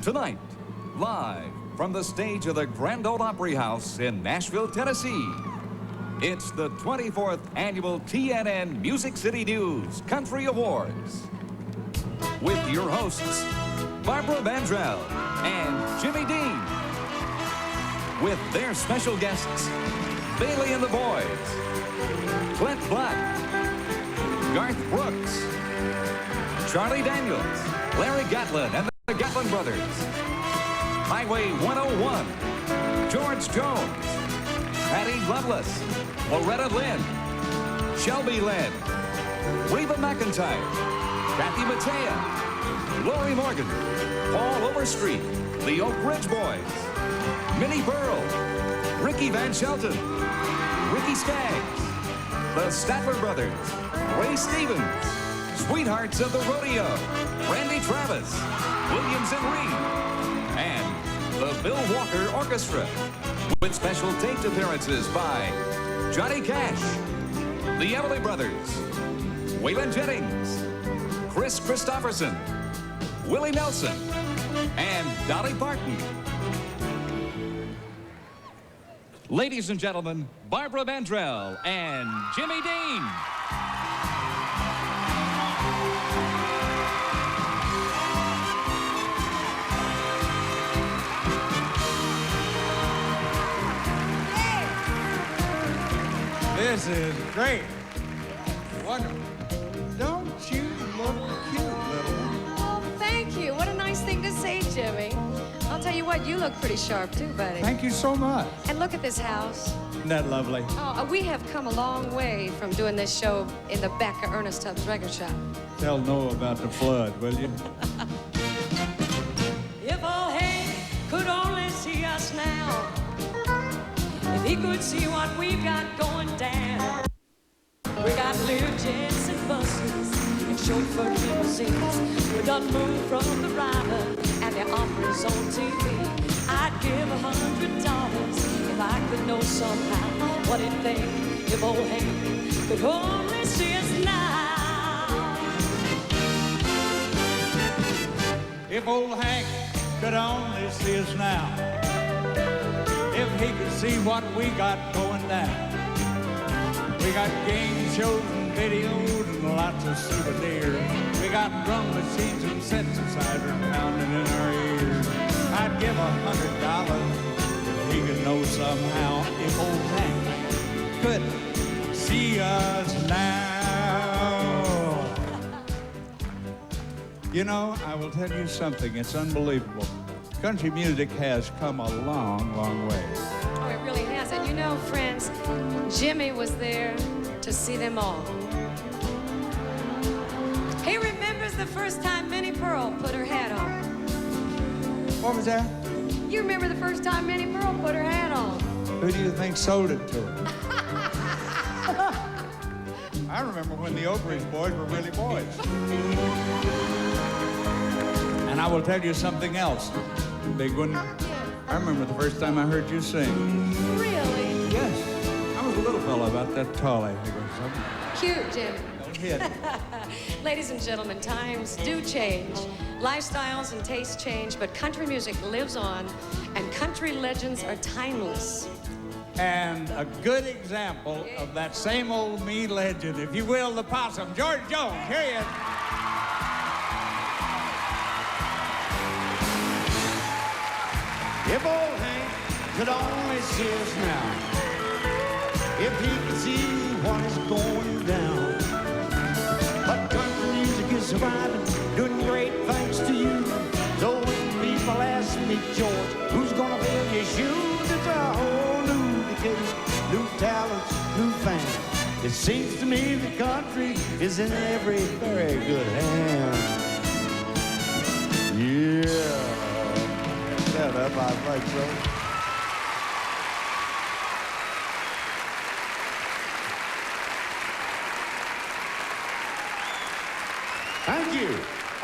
Tonight, live from the stage of the Grand Ole Opry House in Nashville, Tennessee, it's the 24th Annual TNN Music City News Country Awards. With your hosts, Barbara Mandrell and Jimmy Dean. With their special guests, Bailey and the Boys, Clint Black, Garth Brooks, Charlie Daniels, Larry Gatlin and the Gatlin Brothers, Highway 101, George Jones, Patty Loveless, Loretta Lynne, Shelby Lynne, Reba McEntire, Kathy Mattea, Lorrie Morgan, Paul Overstreet, the Oak Ridge Boys, Minnie Burrell, Ricky Van Shelton, Ricky Skaggs, the Statler Brothers, Ray Stevens, Sweethearts of the Rodeo, Randy Travis, Williams and Reed, and the Bill Walker Orchestra, with special taped appearances by Johnny Cash, the Everly Brothers, Waylon Jennings, Chris Christopherson, Willie Nelson, and Dolly Parton. Ladies and gentlemen, Barbara Mandrell and Jimmy Dean. This is great. Wonderful. Don't you look cute, little one? Oh, thank you. What a nice thing to say, Jimmy. I'll tell you what, you look pretty sharp too, buddy. Thank you so much. And look at this house. Isn't that lovely? Oh, we have come a long way from doing this show in the back of Ernest Tubbs' record shop. Tell Noah about the flood, will you? If old Hank could only see us now, if he could see what we've got going down. We got live jets and buses and chauffeur limousines. We done moved from the rider and the opera's on TV. I'd give $100 if I could know somehow what he'd think if old Hank could only see us now. If old Hank could only see us now, if he could see what we got going down. We got game shows and videos and lots of souvenirs. We got drum machines and synthesizer pounding in our ears. I'd give $100 if he could know somehow if old Hank could see us now. You know, I will tell you something, it's unbelievable. Country music has come a long, long way. Oh, it really has. And you know, friends, Jimmy was there to see them all. He remembers the first time Minnie Pearl put her hat on. What was that? You remember the first time Minnie Pearl put her hat on? Who do you think sold it to her? I remember when the Oak Ridge Boys were really boys. And I will tell you something else, big one. I remember the first time I heard you sing. Really? Yes. I was a little fellow about that tall, I think, or something. Cute, Jimmy. Don't hit it. Ladies and gentlemen, times do change. Lifestyles and tastes change, but country music lives on, and country legends are timeless. And a good example of that same old me legend, if you will, the possum, George Jones. Here he is. If old Hank could only see us now, if he could see what is going down. But country music is surviving, doing great thanks to you. So when people ask me, George, who's gonna fill your shoes? It's a whole new case, new talents, new fans. It seems to me the country is in every very good hand. Yeah. Set up, I think so. Thank you.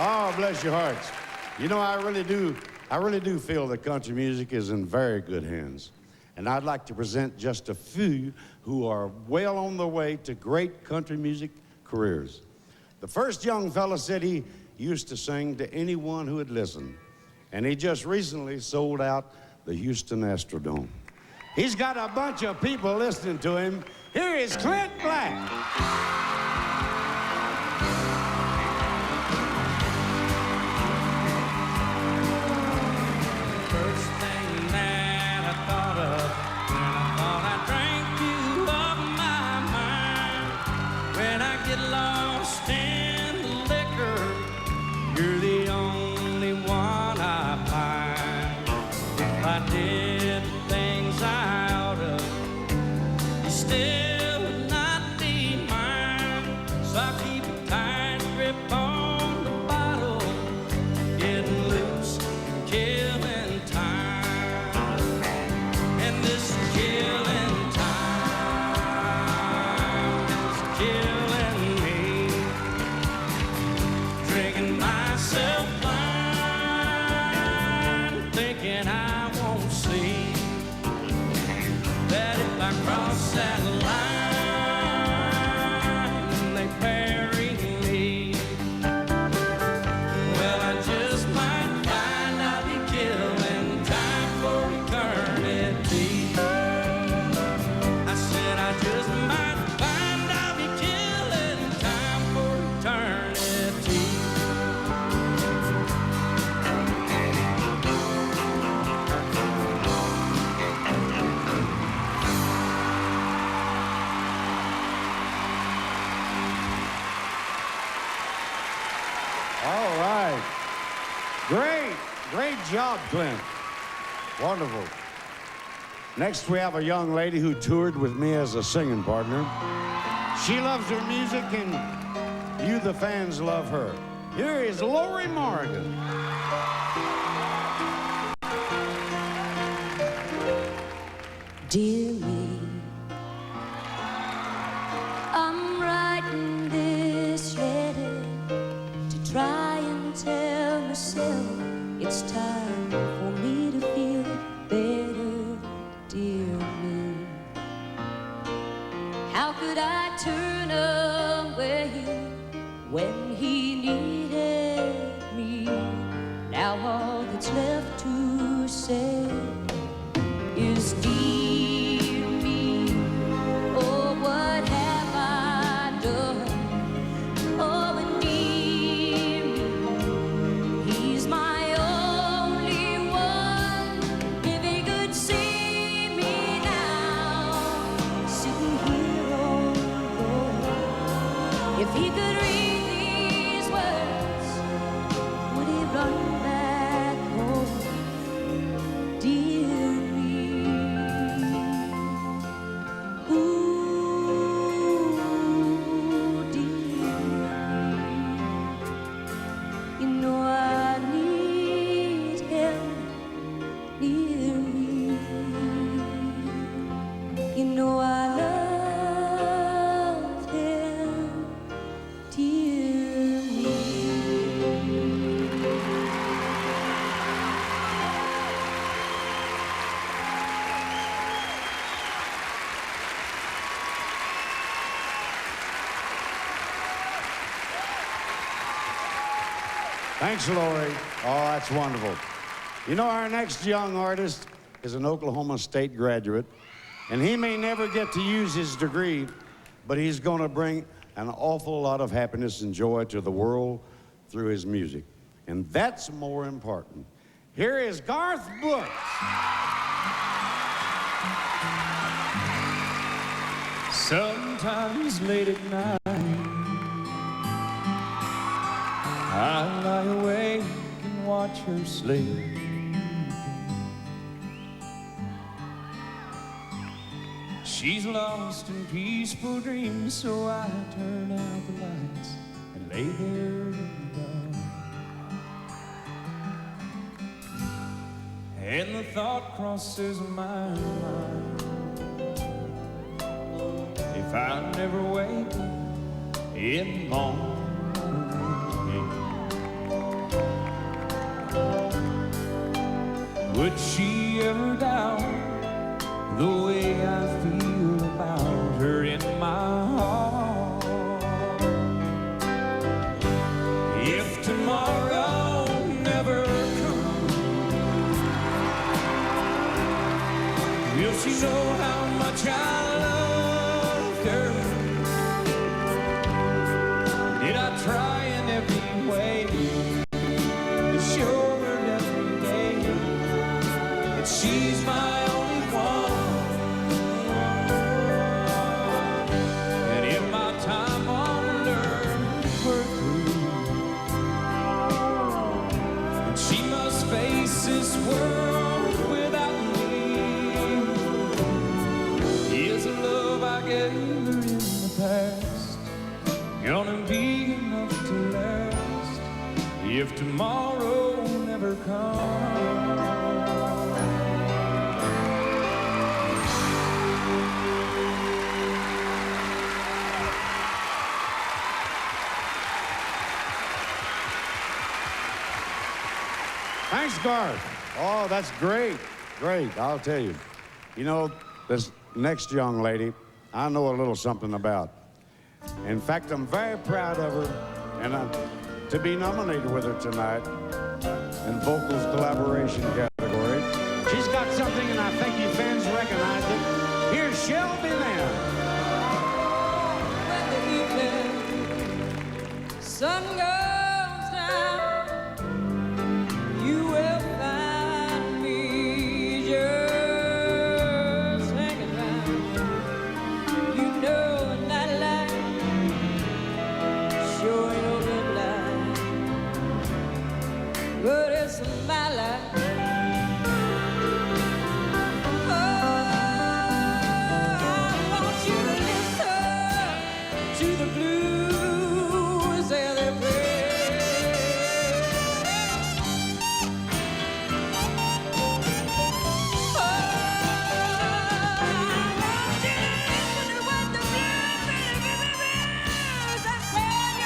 Oh, bless your hearts. You know, I really do feel that country music is in very good hands. And I'd like to present just a few who are well on their way to great country music careers. The first young fella said he used to sing to anyone who would listen. and he just recently sold out the Houston Astrodome. He's got a bunch of people listening to him. Here is Clint Black. Great job, Clint. Wonderful. Next, we have a young lady who toured with me as a singing partner. She loves her music, and you, the fans, love her. Here is Lorrie Morgan. Dear me, I'm writing this letter to try and tell myself it's time for me to feel better. Dear me, how could I turn away when he needed me? Now all that's left to say is dear me. Oh, what have I done? Oh, and dear me, he's my only one. If he could see me now, sitting here all alone, if he could read these words, would he run back home? Dear me, ooh, dear me, you know I need him near me. You know I love him, dear me. Thanks, Lorrie. Oh, that's wonderful. You know, our next young artist is an Oklahoma State graduate, and he may never get to use his degree, but he's going to bring an awful lot of happiness and joy to the world through his music. And that's more important. Here is Garth Brooks. Sometimes late at night, I lie awake and watch her sleep. She's lost in peaceful dreams, so I turn out the lights and lay there in the dark. And the thought crosses my mind, if I never wake up in the morning, would she ever doubt the way I feel about her in my heart? If tomorrow never comes trying every way to show her every day that she's my only one. And in my time on earth, we're through. And she must face this world without me. Is the love I gave her in the past gonna be enough to last if tomorrow never comes? Thanks, Garth. Oh, that's great. Great, I'll tell you. You know, this next young lady, I know a little something about. In fact, I'm very proud of her, and to be nominated with her tonight in vocals collaboration category. She's got something, and I think you fans recognize it. Here's Shelby Lynne. When the evening sun goes down, you will find me just hanging around. You know a nightlight sure ain't no good light, but it's my life. Oh, I want you to listen to the blues as they play. Oh, I want you to listen to what the blues are saying.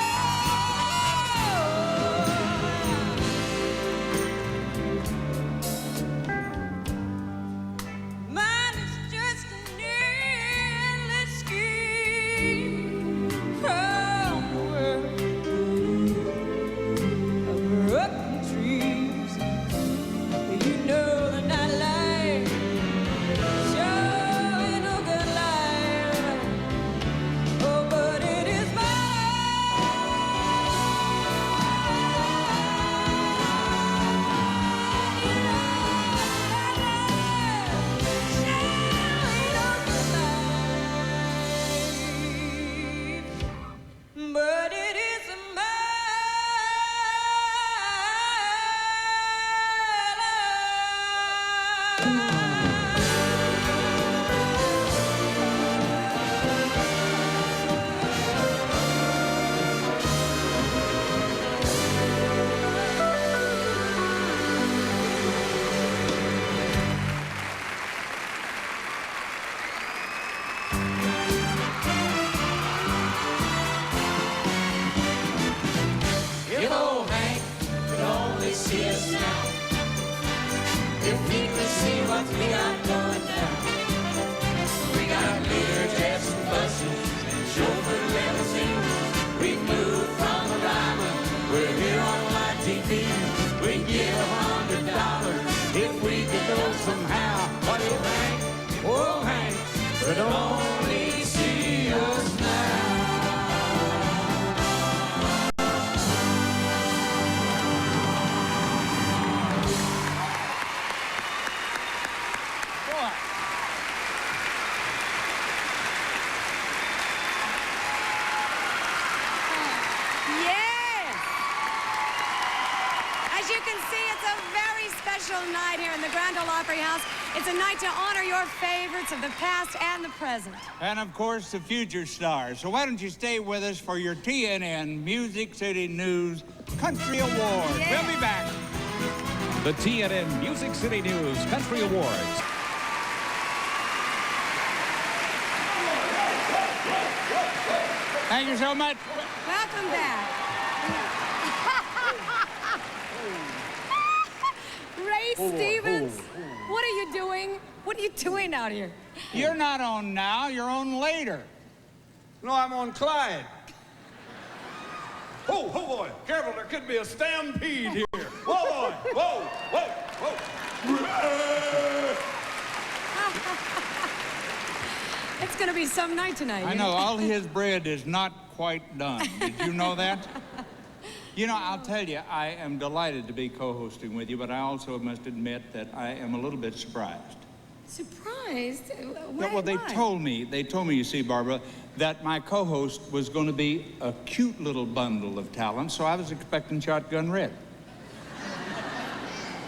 Mine is just an endless scheme from the world of broken trees. You know the nightlight sure ain't no good life. Oh, but it is but it is my If old Hank could only see us now, if he could see what we got going down. We got Learjets and buses and chauffeur limousines. We moved from the Ryman, we're here on Light TV. We'd give $100 if we could go somehow. What if Hank, old Hank, could only see us now? Yes! As you can see, it's a very special night here in the Grand Ole Opry House. It's a night to honor your favorites of the past and the present. And of course, the future stars. So why don't you stay with us for your TNN Music City News Country Awards. Yeah. We'll be back. The TNN Music City News Country Awards. Thank you so much. Welcome back. Ray Stevens, what are you doing? What are you doing out here? You're not on now, you're on later. No, I'm on Clyde. Oh, boy, careful, there could be a stampede here. Whoa, boy, whoa. It's gonna be some night tonight. I know, all his bread is not quite done. Did you know that? You know, I'll tell you, I am delighted to be co-hosting with you, but I also must admit that I am a little bit surprised. Surprised? Well, they told me, you see, Barbara, that my co-host was going to be a cute little bundle of talent, so I was expecting Shotgun Red.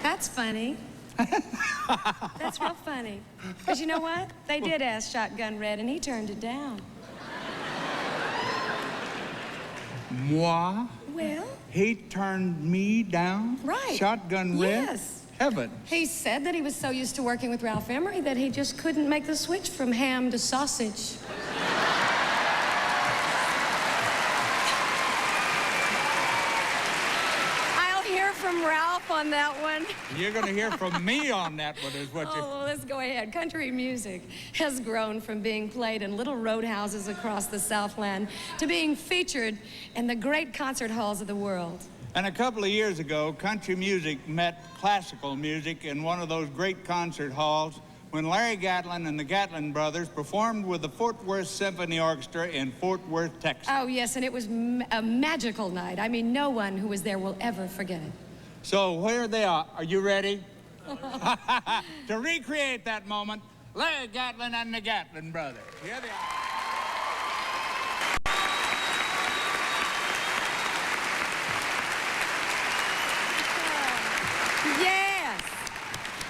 That's funny. That's real funny. Because you know what? They did ask Shotgun Red, and he turned it down. Moi? Well? He turned me down? Right. Shotgun Red? Yes. Heaven. He said that he was so used to working with Ralph Emery that he just couldn't make the switch from ham to sausage. I'll hear from Ralph on that one. You're going to hear from me on that one, is what you... Oh, well, let's go ahead. Country music has grown from being played in little roadhouses across the Southland to being featured in the great concert halls of the world. And a couple of years ago, country music met classical music in one of those great concert halls when Larry Gatlin and the Gatlin brothers performed with the Fort Worth Symphony Orchestra in Fort Worth, Texas. Oh, yes, and it was a magical night. I mean, no one who was there will ever forget it. So here they are. Are you ready? To recreate that moment, Larry Gatlin and the Gatlin brothers. Here they are. Yes!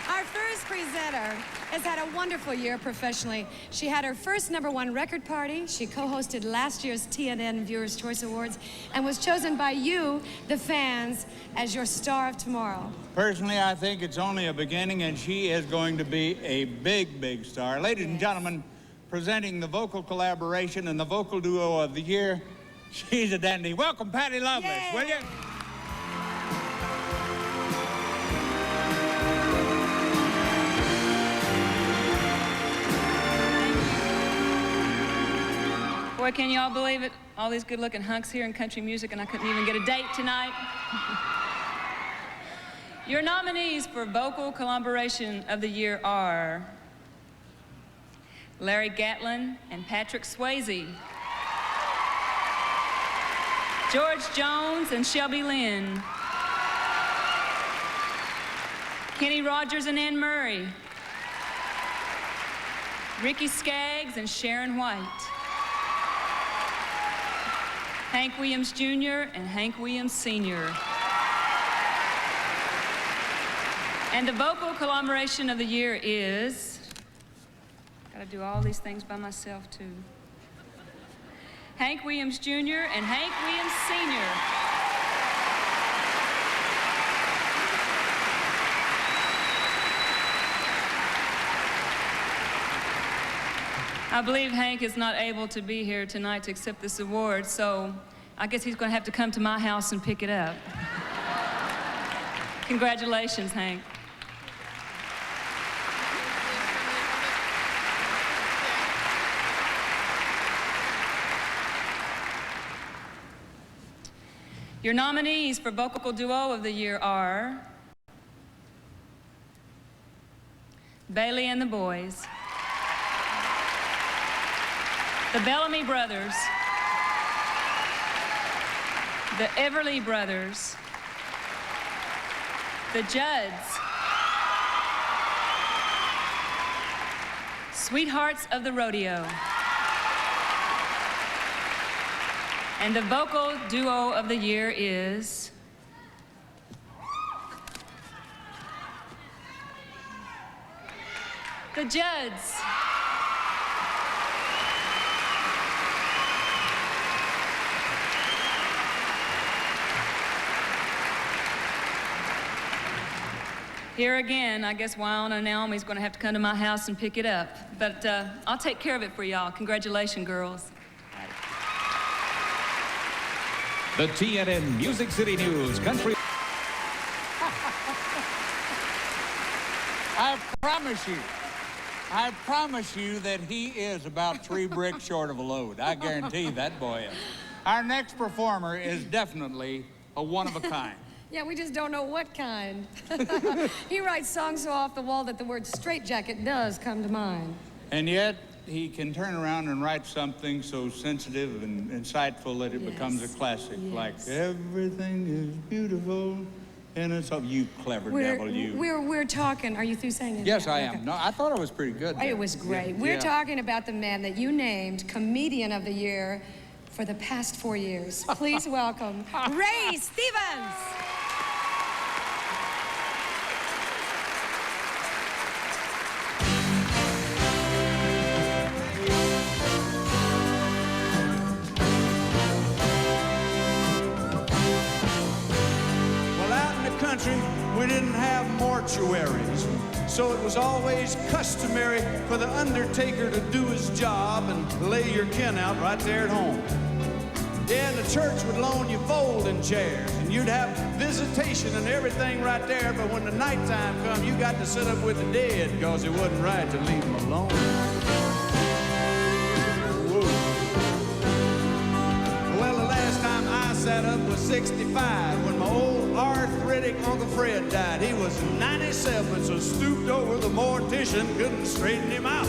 Our first presenter has had a wonderful year professionally. She had her first #1 record party. She co-hosted last year's TNN Viewers' Choice Awards and was chosen by you, the fans, as your star of tomorrow. Personally, I think it's only a beginning, and she is going to be a big, big star. Ladies and gentlemen, presenting the vocal collaboration and the vocal duo of the year, she's a dandy. Welcome, Patty Loveless, will you? Boy, can y'all believe it? All these good-looking hunks here in country music, and I couldn't even get a date tonight. Your nominees for Vocal Collaboration of the Year are Larry Gatlin and Patrick Swayze, George Jones and Shelby Lynne, Kenny Rogers and Ann Murray, Ricky Skaggs and Sharon White, Hank Williams Jr. and Hank Williams Sr. And the vocal collaboration of the year is, gotta do all these things by myself too, Hank Williams Jr. and Hank Williams Sr. I believe Hank is not able to be here tonight to accept this award, so I guess he's going to have to come to my house and pick it up. Congratulations, Hank. Your nominees for Vocal Duo of the Year are Bailey and the Boys, the Bellamy Brothers, the Everly Brothers, the Judds, Sweethearts of the Rodeo, and the Vocal Duo of the Year is the Judds. Here again, I guess Wyona and Naomi's going to have to come to my house and pick it up. But I'll take care of it for y'all. Congratulations, girls. The TNN Music City News Country. I promise you that he is about 3 bricks short of a load. I guarantee that boy is. Our next performer is definitely a one-of-a-kind. Yeah, we just don't know what kind. He writes songs so off the wall that the word straitjacket does come to mind. And yet, he can turn around and write something so sensitive and insightful that it becomes a classic. Yes. Like, everything is beautiful, and it's all, you clever devil, you. We're talking, are you through saying it? Yes, Yeah, I okay. am. No, I thought it was pretty good. It was great. Yeah. We're talking about the man that you named Comedian of the Year for the past 4 years. Please welcome Ray Stevens. Well, out in the country, we didn't have mortuaries, so it was always customary for the undertaker to do his job and lay your kin out right there at home. Yeah, and the church would loan you folding chairs, and you'd have visitation and everything right there, but when the nighttime come, you got to sit up with the dead, because it wasn't right to leave them alone. Whoa. Well, the last time I sat up was 65, when my old arthritic Uncle Fred died. He was 97, so stooped over, the mortician couldn't straighten him out.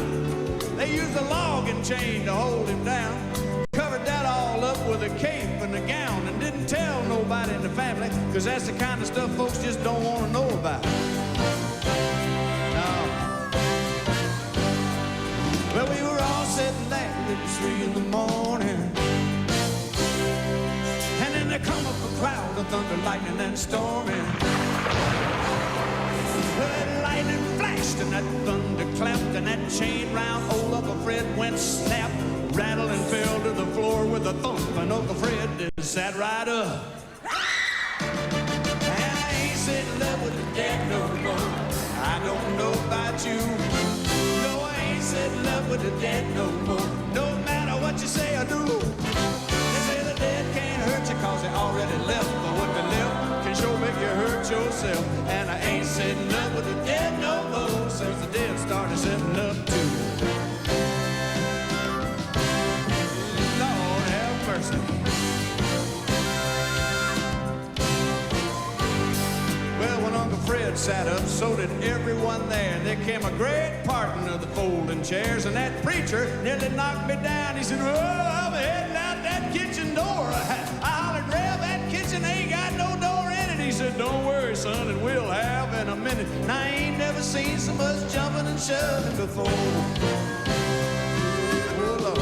They used a logging chain to hold him down, covered that all up with a cape and a gown, and didn't tell nobody in the family, because that's the kind of stuff folks just don't want to know about. No. Well, we were all sitting there at 3 in the morning, and then there come up a cloud of thunder, lightning, and storming. Well, that lightning flashed, and that thunder clapped, and that chain round old Uncle Fred went snap, rattled and fell to the floor with a thump, and Uncle Fred sat right up. And I ain't sitting up with the dead no more. I don't know about you. No, I ain't sitting up with the dead no more. No matter what you say or do. They say the dead can't hurt you 'cause they already left. But what they left can sure make you hurt yourself. And I ain't sitting up with the dead no more since the dead started sitting up too. Lord have mercy. Well, when Uncle Fred sat up, so did everyone there. And there came a great parting of the folding chairs, and that preacher nearly knocked me down. He said, "Oh, I'm heading out that kitchen door." I hollered, "Rev, that kitchen ain't got no door in it." He said, "Don't worry, son, it will have in a minute." And I ain't never seen so much jumping and shoving before. Oh, Lord.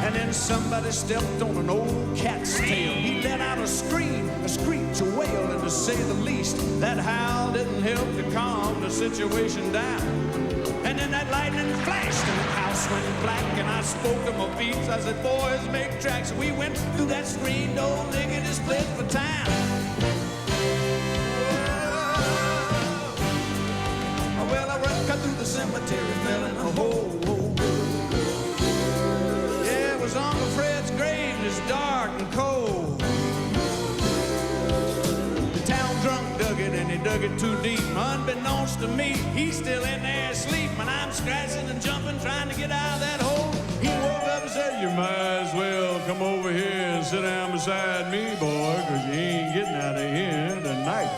And then somebody stepped on an old cat's tail. He let out a scream, a screech, a wail, and to say the least, that howl didn't help to calm the situation down. And then that lightning flashed and the house went black, and I spoke to my feet. I said, "Boys, make tracks." We went through that screen door, lickety split for town. Well, I cut through the cemetery, fell in a hole. Yeah, it was Uncle Fred's grave, and it's dark and cold. The town drunk dug it, and he dug it too deep. Unbeknownst to me, he's still in there asleep, and I'm scratching and jumping, trying to get out of that hole. He woke up and said, "You might as well come over here and sit down beside me, boy, 'cause you ain't getting out of here tonight."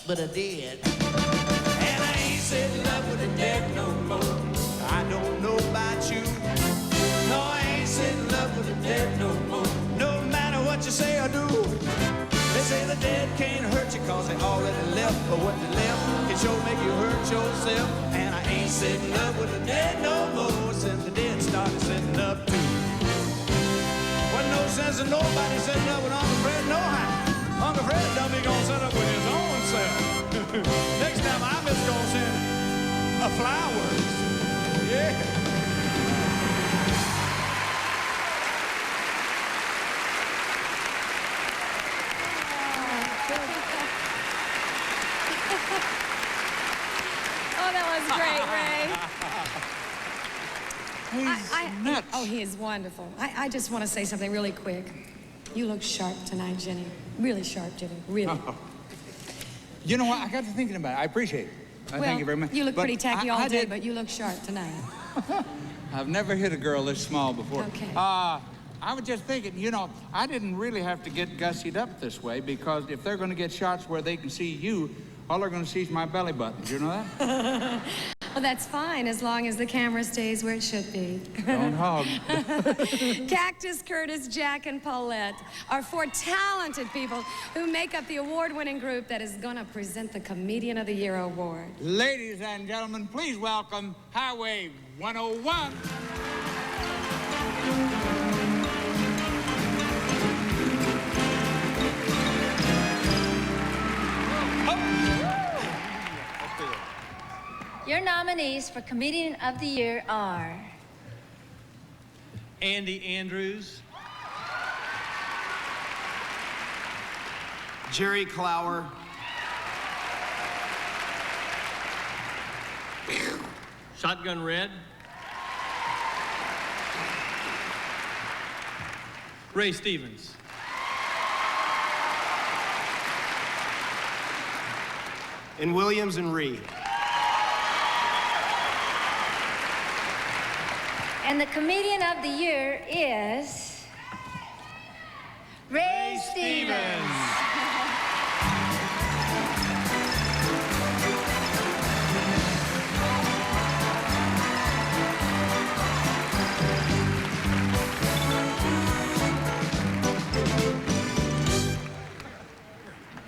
But I did. And I ain't sitting up with the dead no more. I don't know about you. No, I ain't sitting up with the dead no more. No matter what you say or do. They say the dead can't hurt you 'cause they already left. But what they left can sure make you hurt yourself. And I ain't sitting up with the dead no more since the dead started sitting up too. Wasn't no sense in nobody sitting up with Uncle Fred, no how. Uncle Fred done be gonna sit up with his own self. Next time I'm just gonna send a flowers. Yeah. Oh, that was great, Ray. He's nuts. Oh, he is wonderful. I just want to say something really quick. You look sharp tonight, Jenny. Really sharp, Jenny. Really. You know what? I got to thinking about it. I appreciate it. Thank you very much. You look But pretty tacky all I day, did- but you look sharp tonight. I've never hit a girl this small before. Okay. I was just thinking, you know, I didn't really have to get gussied up this way, because if they're going to get shots where they can see you, all they're gonna see is my belly button. Do you know that? Well, that's fine as long as the camera stays where it should be. Don't hog. Cactus, Curtis, Jack, and Paulette are 4 talented people who make up the award-winning group that is gonna present the Comedian of the Year award. Ladies and gentlemen, please welcome Highway 101. Your nominees for Comedian of the Year are Andy Andrews, Jerry Clower, Shotgun Red, Ray Stevens, and Williams and Ree. and the Comedian of the Year is Ray Stevens.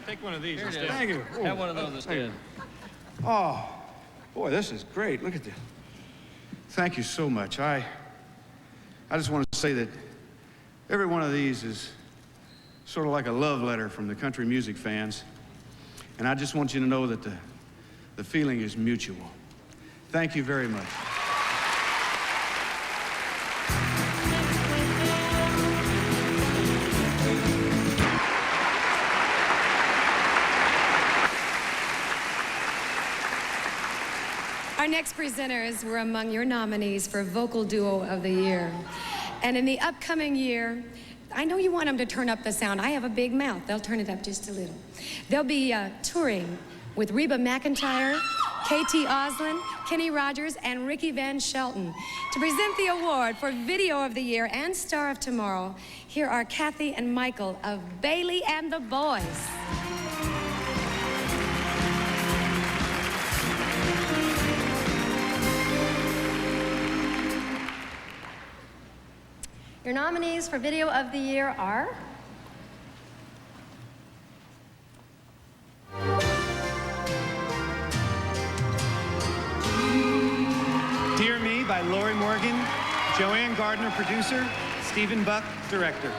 Take one of these Here it instead. is. Thank you. Have one of those instead. Oh, boy, this is great. Look at this. Thank you so much. I just want to say that every one of these is sort of like a love letter from the country music fans. And I just want you to know that the feeling is mutual. Thank you very much. Our next presenters were among your nominees for Vocal Duo of the Year. And in the upcoming year, I know you want them to turn up the sound. I have a big mouth. They'll turn it up just a little. They'll be touring with Reba McEntire, KT Oslin, Kenny Rogers, and Ricky Van Shelton. To present the award for Video of the Year and Star of Tomorrow, here are Kathy and Michael of Bailey and the Boys. Your nominees for Video of the Year are Dear Me by Lorrie Morgan, Joanne Gardner, producer, Stephen Buck, director.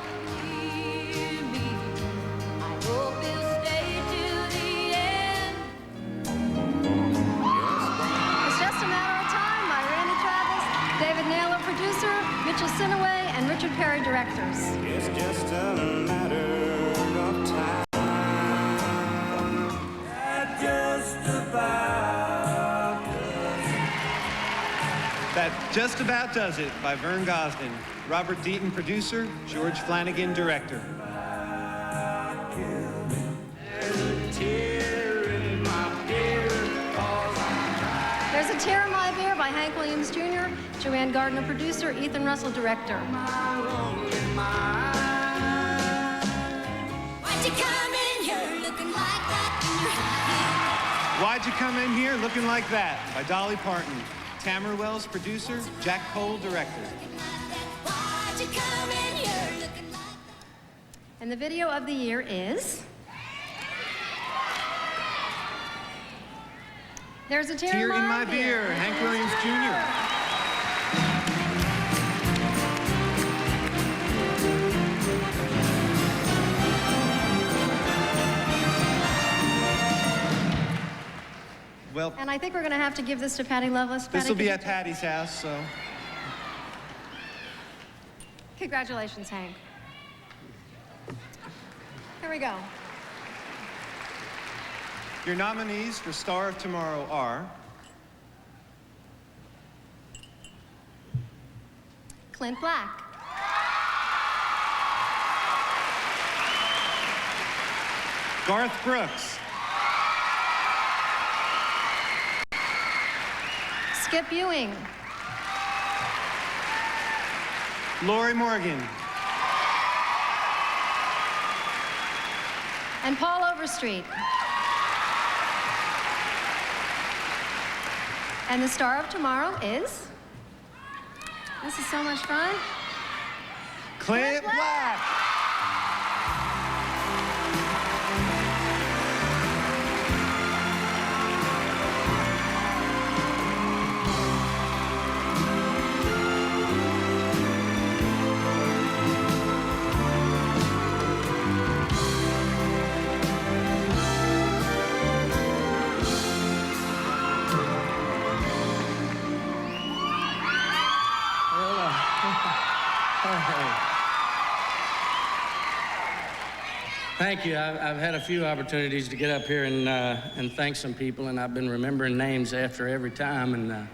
It's Just a Matter of Time by Randy Travis, David Naylor, producer, Mitchell Sinaway, and Richard Perry, directors. It's just a matter of time. That Just About Does It by Vern Gosdin, Robert Deaton, producer, George Flanagan, director. There's a Tear in My Beer by Hank Williams Jr., Joanne Gardner, producer, Ethan Russell, director. Why'd you come in here looking like that? Why'd You Come In Here Looking Like That by Dolly Parton, Tamara Wells, producer, Jack Cole, director. Why'd you come in here looking like that? And the Video of the Year is There's a Tear in My Beer, Hank Williams Jr. Well, And I think we're going to have to give this to Patty Loveless. this Patty, will be could at Patty's house, so. Congratulations, Hank. Here we go. Your nominees for Star of Tomorrow are Clint Black, Garth Brooks, Skip Ewing, Lorrie Morgan, and Paul Overstreet. And the star of tomorrow is... This is so much fun. Clint Black. Thank you. I've had a few opportunities to get up here and thank some people, and I've been remembering names after every time. And I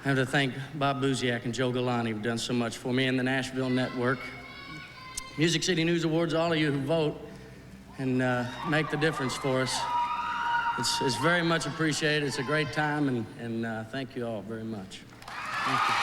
have to thank Bob Buziak and Joe Galani, who've done so much for me, and the Nashville Network. Music City News Awards, all of you who vote and make the difference for us. It's very much appreciated. It's a great time, and thank you all very much. Thank you.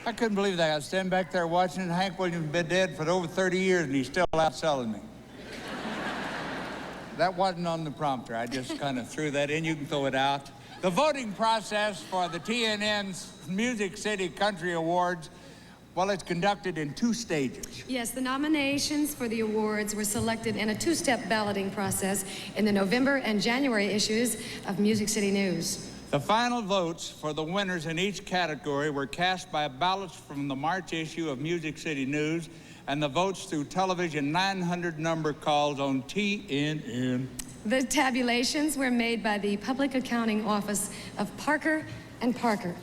I couldn't believe that. I was standing back there watching it. Hank Williams had been dead for over 30 years, and he's still out selling me. That wasn't on the prompter. I just kind of threw that in. You can throw it out. The voting process for the TNN's Music City Country Awards, well, it's conducted in 2 stages. Yes, the nominations for the awards were selected in a 2-step balloting process in the November and January issues of Music City News. The final votes for the winners in each category were cast by ballots from the March issue of Music City News and the votes through television 900 number calls on TNN. The tabulations were made by the Public Accounting Office of Parker and Parker.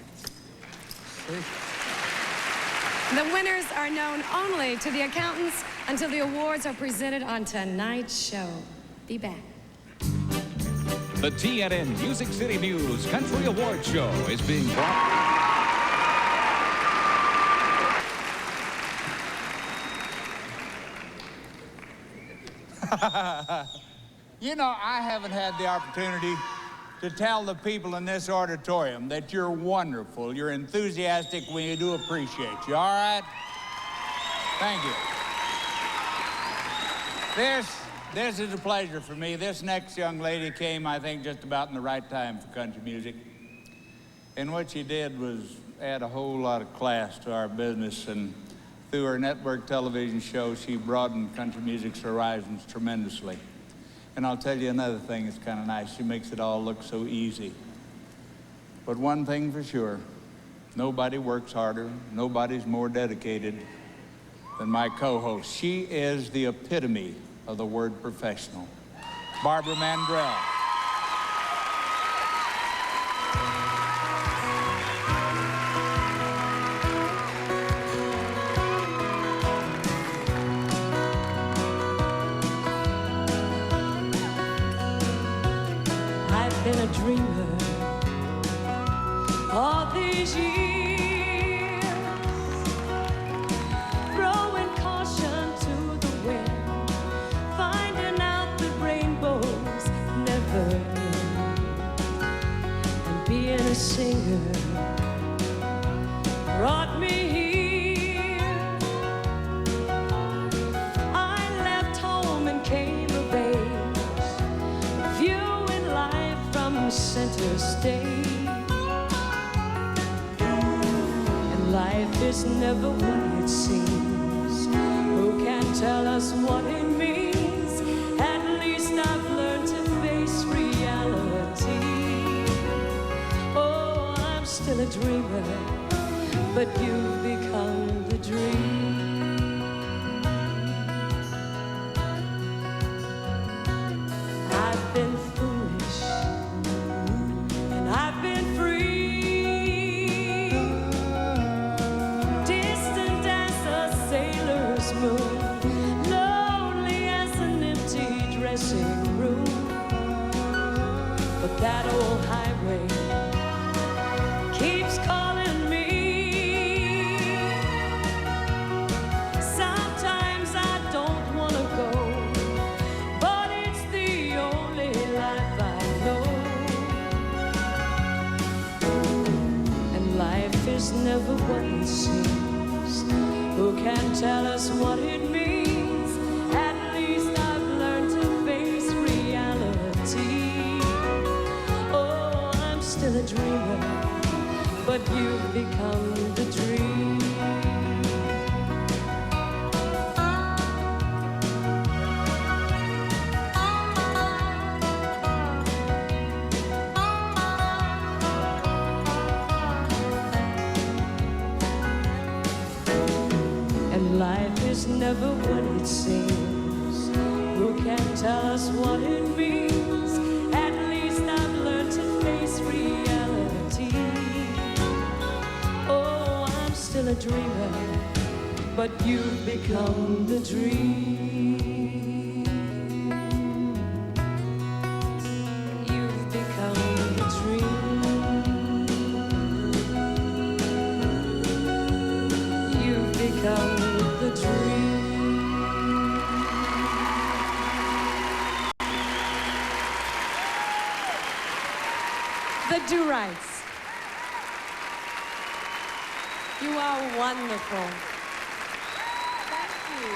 The winners are known only to the accountants until the awards are presented on tonight's show. Be back. The TNN Music City News Country Awards Show is being brought... You know, I haven't had the opportunity to tell the people in this auditorium that you're wonderful, you're enthusiastic, we do appreciate you, all right? Thank you. This is a pleasure for me. This next young lady came, I think, just about in the right time for country music. And what she did was add a whole lot of class to our business, and through her network television show, she broadened country music's horizons tremendously. And I'll tell you another thing that's kind of nice. She makes it all look so easy. But one thing for sure, nobody works harder, nobody's more dedicated than my co-host. She is the epitome of the word professional. Barbara Mandrell. I've been a dreamer all these years, throwing caution to the wind, finding out that rainbows never end, and being a singer brought me here. I left home and came of age, viewing life from center stage. And life is never what it seems. Who can tell us what it means? At least I've learned to face reality. Oh, I'm still a dreamer, but you've become the dream. I've been foolish, and I've been free, distant as a sailor's moon, lonely as an empty dressing room. But that old highway keeps calling me. Sometimes I don't want to go, but it's the only life I know. And life is never what it seems. can tell us what it means. At least I've learned to face reality. Oh, I'm still a dreamer, but you've become the dream. And life is never what it seems. Who can tell us what it means? At least I've learned to face reality. Oh, I'm still a dreamer, but you've become the dream. You've become the dream. You've become the dream. The Do-Rights. You are wonderful. Thank you.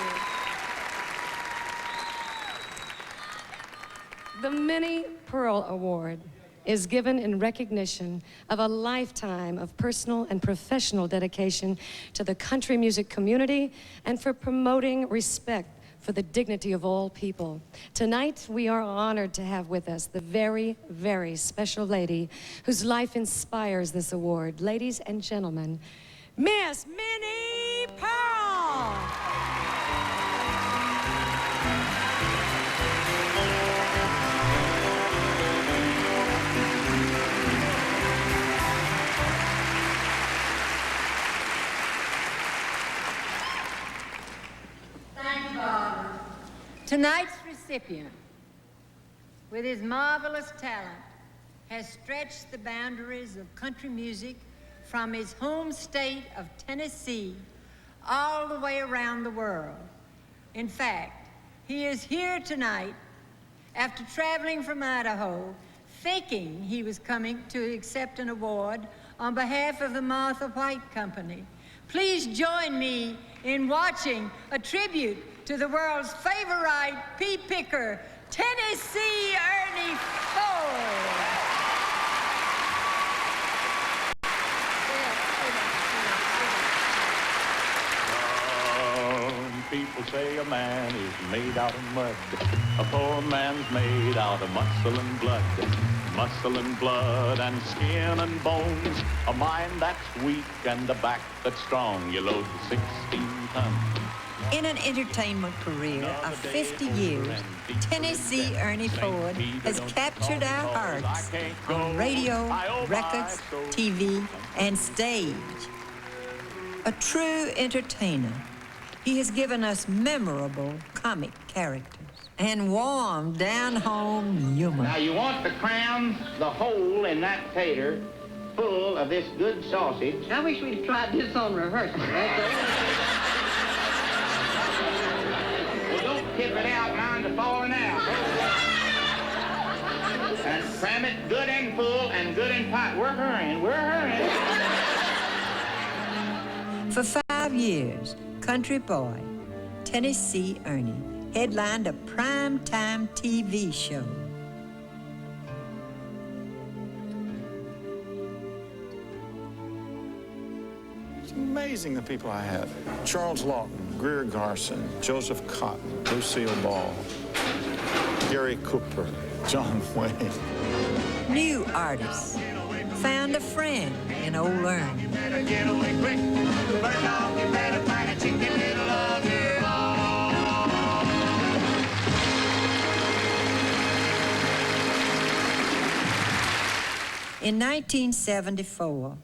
The Minnie Pearl Award is given in recognition of a lifetime of personal and professional dedication to the country music community and for promoting respect for the dignity of all people. Tonight, we are honored to have with us the very, very special lady whose life inspires this award. Ladies and gentlemen, Miss Minnie Pearl. Thank you, Barbara. Tonight's recipient, with his marvelous talent, has stretched the boundaries of country music from his home state of Tennessee all the way around the world. In fact, he is here tonight after traveling from Idaho, thinking he was coming to accept an award on behalf of the Martha White Company. Please join me in watching a tribute to the world's favorite pea picker, Tennessee Ernie Ford. People say a man is made out of mud. A poor man's made out of muscle and blood. Muscle and blood and skin and bones. A mind that's weak and a back that's strong. You load 16 tons. In an entertainment career of 50 years, Tennessee Ernie Ford has captured our hearts on radio, records, TV, and stage. A true entertainer, he has given us memorable comic characters and warm, down-home humor. Now you want to cram the hole in that tater full of this good sausage. I wish we'd tried this on rehearsal, right? Well, don't tip it out, mind the falling out. And cram it good and full and good and tight. We're hurrying, we're hurrying. For 5 years, country boy Tennessee Ernie headlined a primetime TV show. It's amazing the people I had. Charles Lawton, Greer Garson, Joseph Cotton, Lucille Ball, Gary Cooper, John Wayne. New artists found a friend in old Ernie. Better get away quick. Bird dog, you better find a chicken little of your In 1974,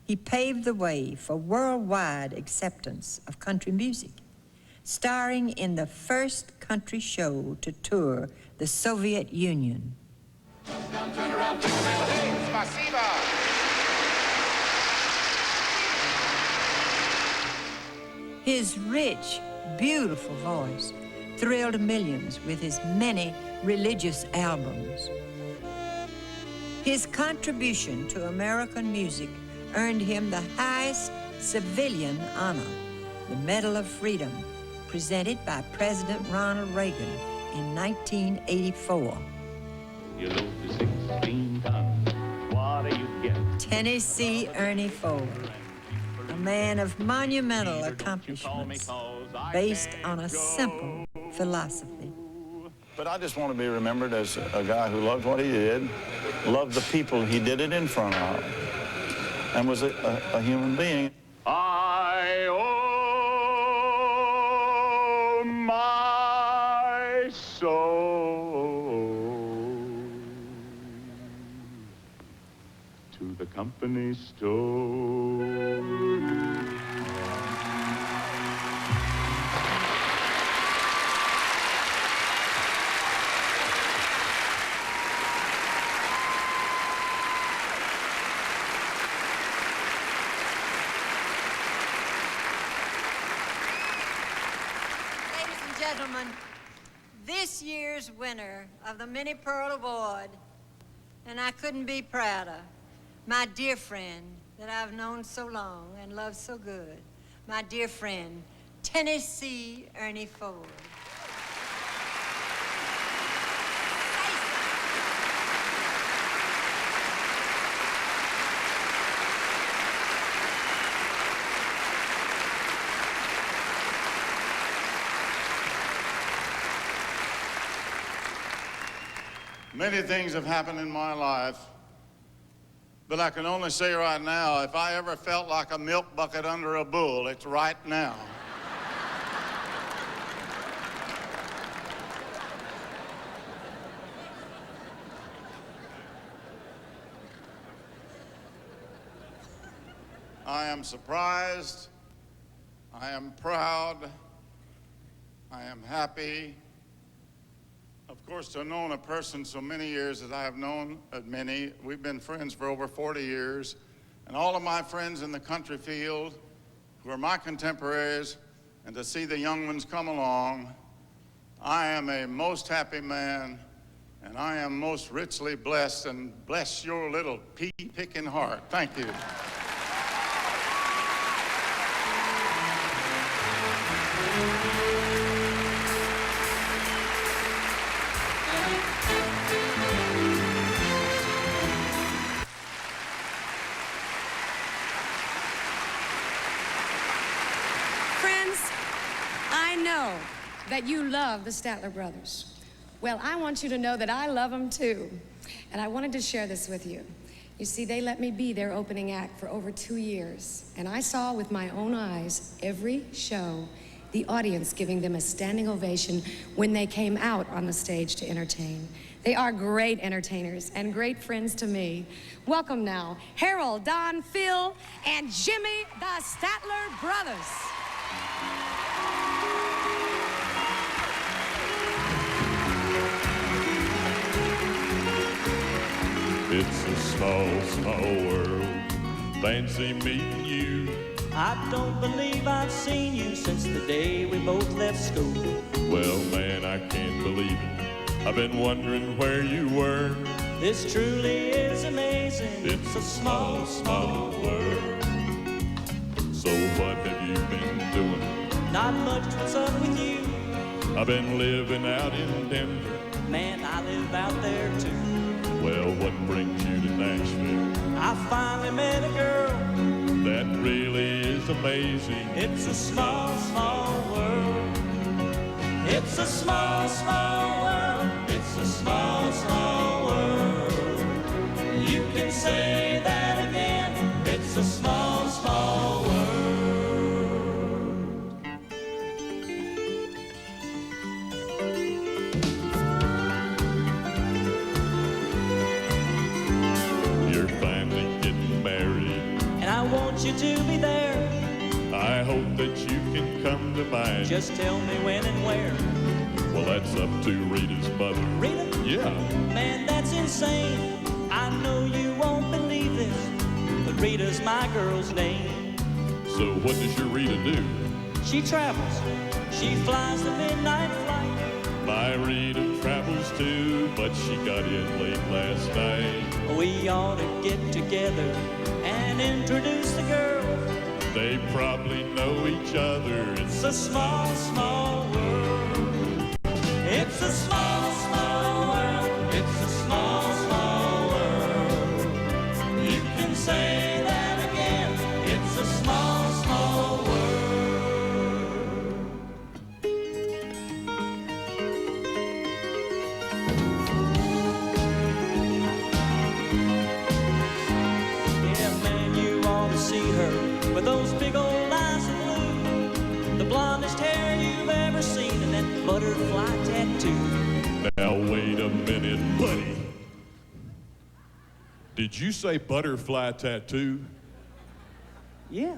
he paved the way for worldwide acceptance of country music, starring in the first country show to tour the Soviet Union. Turn around, Spasiba. His rich, beautiful voice thrilled millions with his many religious albums. His contribution to American music earned him the highest civilian honor, the Medal of Freedom, presented by President Ronald Reagan in 1984. You load to 16 tons. What do you get? Tennessee Ernie Ford, a man of monumental accomplishments based on a simple philosophy. But I just want to be remembered as a guy who loved what he did, loved the people he did it in front of, and was a human being. I owe my soul to the company store. Gentlemen, this year's winner of the Minnie Pearl Award, and I couldn't be prouder, my dear friend that I've known so long and loved so good, my dear friend, Tennessee Ernie Ford. Many things have happened in my life, but I can only say right now, if I ever felt like a milk bucket under a bull, it's right now. I am surprised, I am proud, I am happy. Of course, to have known a person so many years as I have known Minnie, we've been friends for over 40 years, and all of my friends in the country field who are my contemporaries, and to see the young ones come along, I am a most happy man, and I am most richly blessed, and bless your little pea-picking heart. Thank you. That you love the Statler brothers. Well, I want you to know that I love them too. And I wanted to share this with you. You see, they let me be their opening act for over 2 years. And I saw with my own eyes every show, the audience giving them a standing ovation when they came out on the stage to entertain. They are great entertainers and great friends to me. Welcome now, Harold, Don, Phil, and Jimmy, the Statler brothers. It's a small, small world. Fancy meeting you. I don't believe I've seen you since the day we both left school. Well, man, I can't believe it. I've been wondering where you were. This truly is amazing. It's a small, small world. So what have you been doing? Not much. What's up with you? I've been living out in Denver. Man, I live out there too. Well, what brings you to Nashville? I finally met a girl. That really is amazing. It's a small, small world. It's a small, small world. It's a small, small world. You can say that again. It's a small, small world. You to be there. I hope that you can come to mine. Just tell me when and where. Well, that's up to Rita's mother. Rita? Yeah. Man, that's insane. I know you won't believe this, but Rita's my girl's name. So what does your Rita do? She travels. She flies the midnight flight. My Rita travels too, but she got in late last night. We ought to get together and introduce the girl. They probably know each other. It's a small, small world. It's a small, small world. It's a small, small world. You can say that again. It's a small, small world. Yeah, man, you ought to see her with those big old eyes of blue, the blondest hair you've ever seen, and that butterfly tattoo. Now wait a minute, buddy. Did you say butterfly tattoo? Yeah.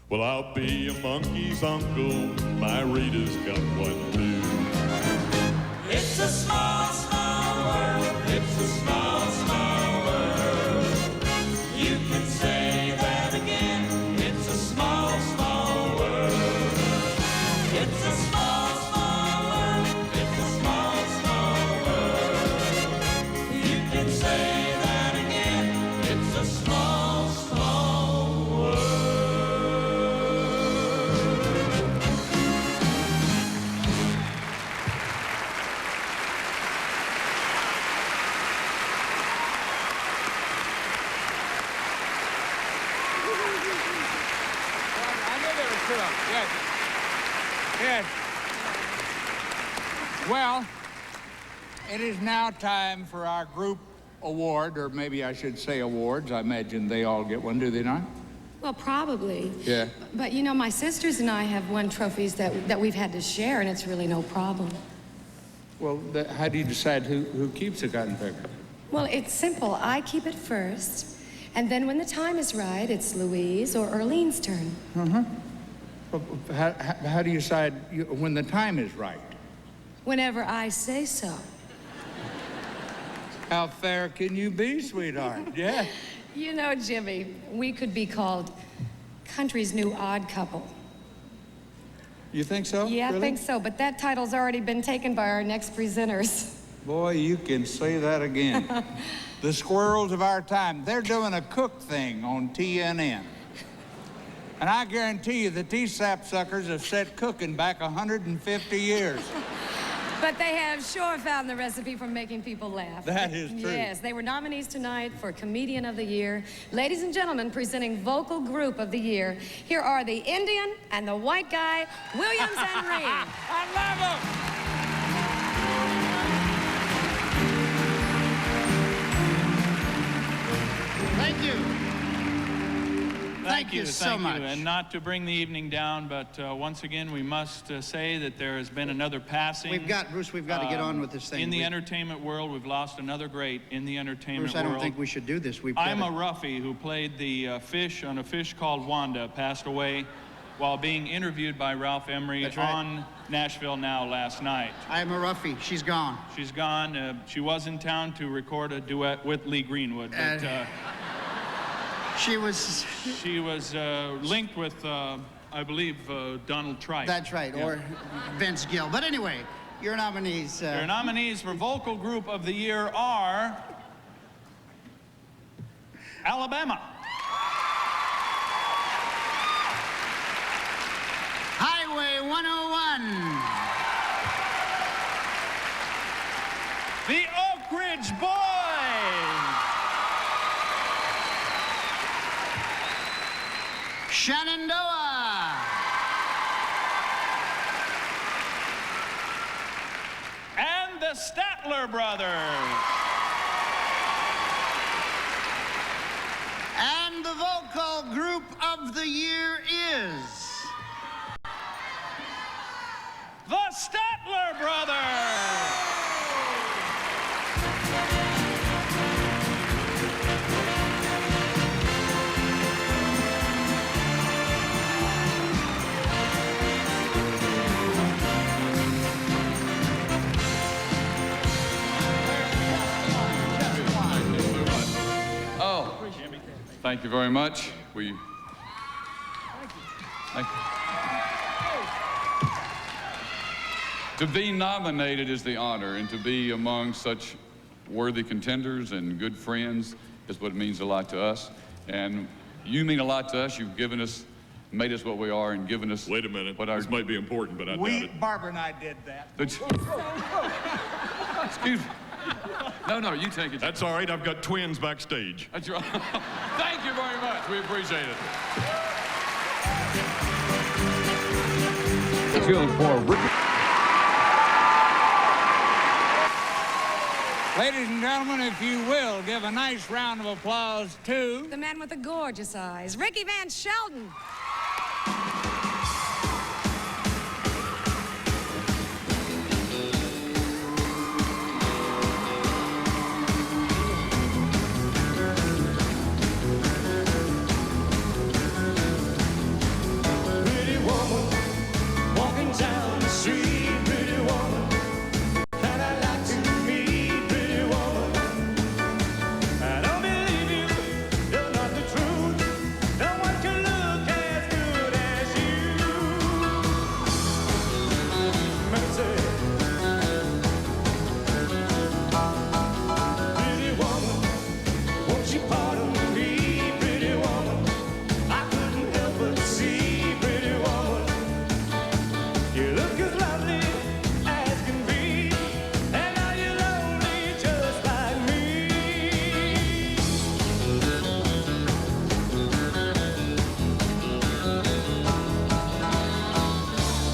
Well, I'll be a monkey's uncle. My Rita's got one too. It's a small, small world. It's a small, small world. You can say that again. It's a small, small world. It's a small, small world. It's a small, small world. You can say that again. It's a small, small world. I knew they were true. Yes. Yes. Well, it is now time for our group award, or maybe I should say awards. I imagine they all get one, do they not? Well, probably. Yeah. But you know, my sisters and I have won trophies that we've had to share, and it's really no problem. Well, how do you decide who keeps the cotton picker? Well, it's simple. I keep it first, and then when the time is right, it's Louise or Earlene's turn. Uh-huh. How do you decide when the time is right? Whenever I say so. How fair can you be, sweetheart? Yeah. You know, Jimmy, we could be called country's new odd couple. You think so? Yeah, Really? I think so, but that title's already been taken by our next presenters. Boy, you can say that again. The squirrels of our time, they're doing a cook thing on TNN. And I guarantee you that these sapsuckers have set cooking back 150 years. But they have sure found the recipe for making people laugh. That is true. Yes, they were nominees tonight for Comedian of the Year. Ladies and gentlemen, presenting Vocal Group of the Year, here are the Indian and the white guy, Williams and Reed. I love them! Thank you. Thank you so much. And not to bring the evening down, but once again, we must say that there has been another passing. Bruce, we've got to get on with this thing. In the entertainment world, we've lost another great in the entertainment Bruce, I world. don't think we should do this. I'm a roughie who played the fish on a fish called Wanda, passed away while being interviewed by Ralph Emery on Nashville Now last night. I'm a roughie. She's gone. She's gone. She was in town to record a duet with Lee Greenwood, but she was linked with, I believe, Donald Trump. That's right, Yeah. or Vince Gill. But anyway, your nominees. Your nominees for Vocal Group of the Year are Alabama. Highway 101. The Oak Ridge Boys. Shenandoah. And the Statler Brothers. And the Vocal Group of the Year is... The Statler Brothers. Oh, thank you very much. Thank you. To be nominated is the honor, and to be among such worthy contenders and good friends is what means a lot to us. And you mean a lot to us. You've given us, made us what we are, and given us. Wait a minute. What our, this might be important, but I doubt it. Barbara and I did that. Excuse me. No, you take it. That's all right. I've got twins backstage. That's right. Thank you very much. We appreciate it. Ladies and gentlemen, if you will, give a nice round of applause to... The man with the gorgeous eyes, Ricky Van Shelton. Pretty woman, walking down the street, pretty woman, that I like to meet, pretty woman. I don't believe you, you're not the truth. No one can look as good as you. Mercy. Pretty woman, won't you pardon me, pretty woman? I couldn't help but see, pretty woman. You look as lovely as can be, and now you're lonely just like me.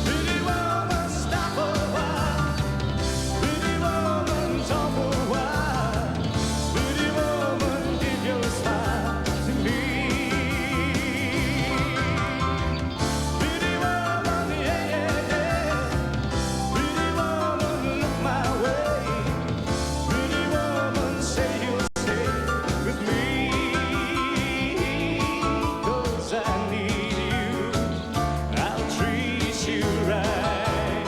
Pretty woman, stop a while. Pretty woman, talk a while. Pretty woman, give your smile to me. Pretty woman, yeah, yeah, yeah. Pretty woman, look my way. Pretty woman, say you'll stay with me. 'Cause I need you, I'll treat you right.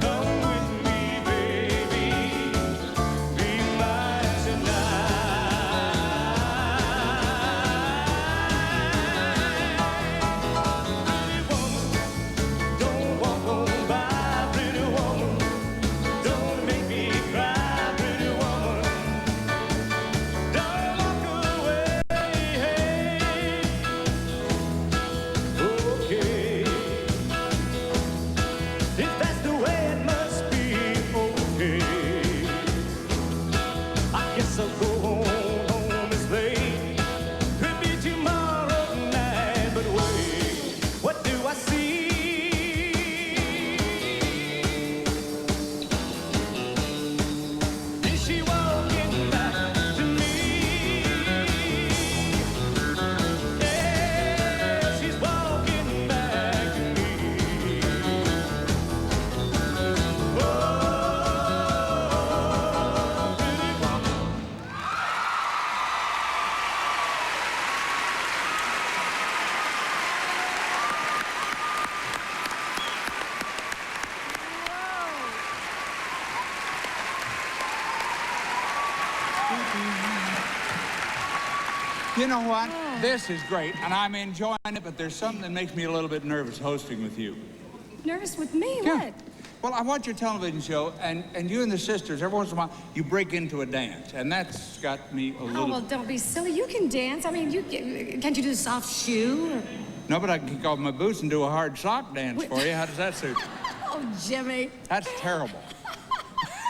Come with me, baby, be mine tonight. Pretty woman, don't walk on by, pretty woman. Don't make me cry, pretty woman. Don't walk away. Okay. If that's the way it must be, okay. I guess I'll go home this late. Could be tomorrow night, but wait, what do I see? Is she walking back to me? Yeah, she's walking back to me. Oh, pretty woman. You know what? This is great, and I'm enjoying it, but there's something that makes me a little bit nervous hosting with you. Nervous with me? Yeah. What? Well, I watch your television show, and you and the sisters, every once in a while, you break into a dance, and that's got me a Oh, little... well, don't be silly. You can dance. I mean, can't you do a soft shoe? Or... No, but I can kick off my boots and do a hard sock dance for you. How does that suit? Oh, Jimmy. That's terrible.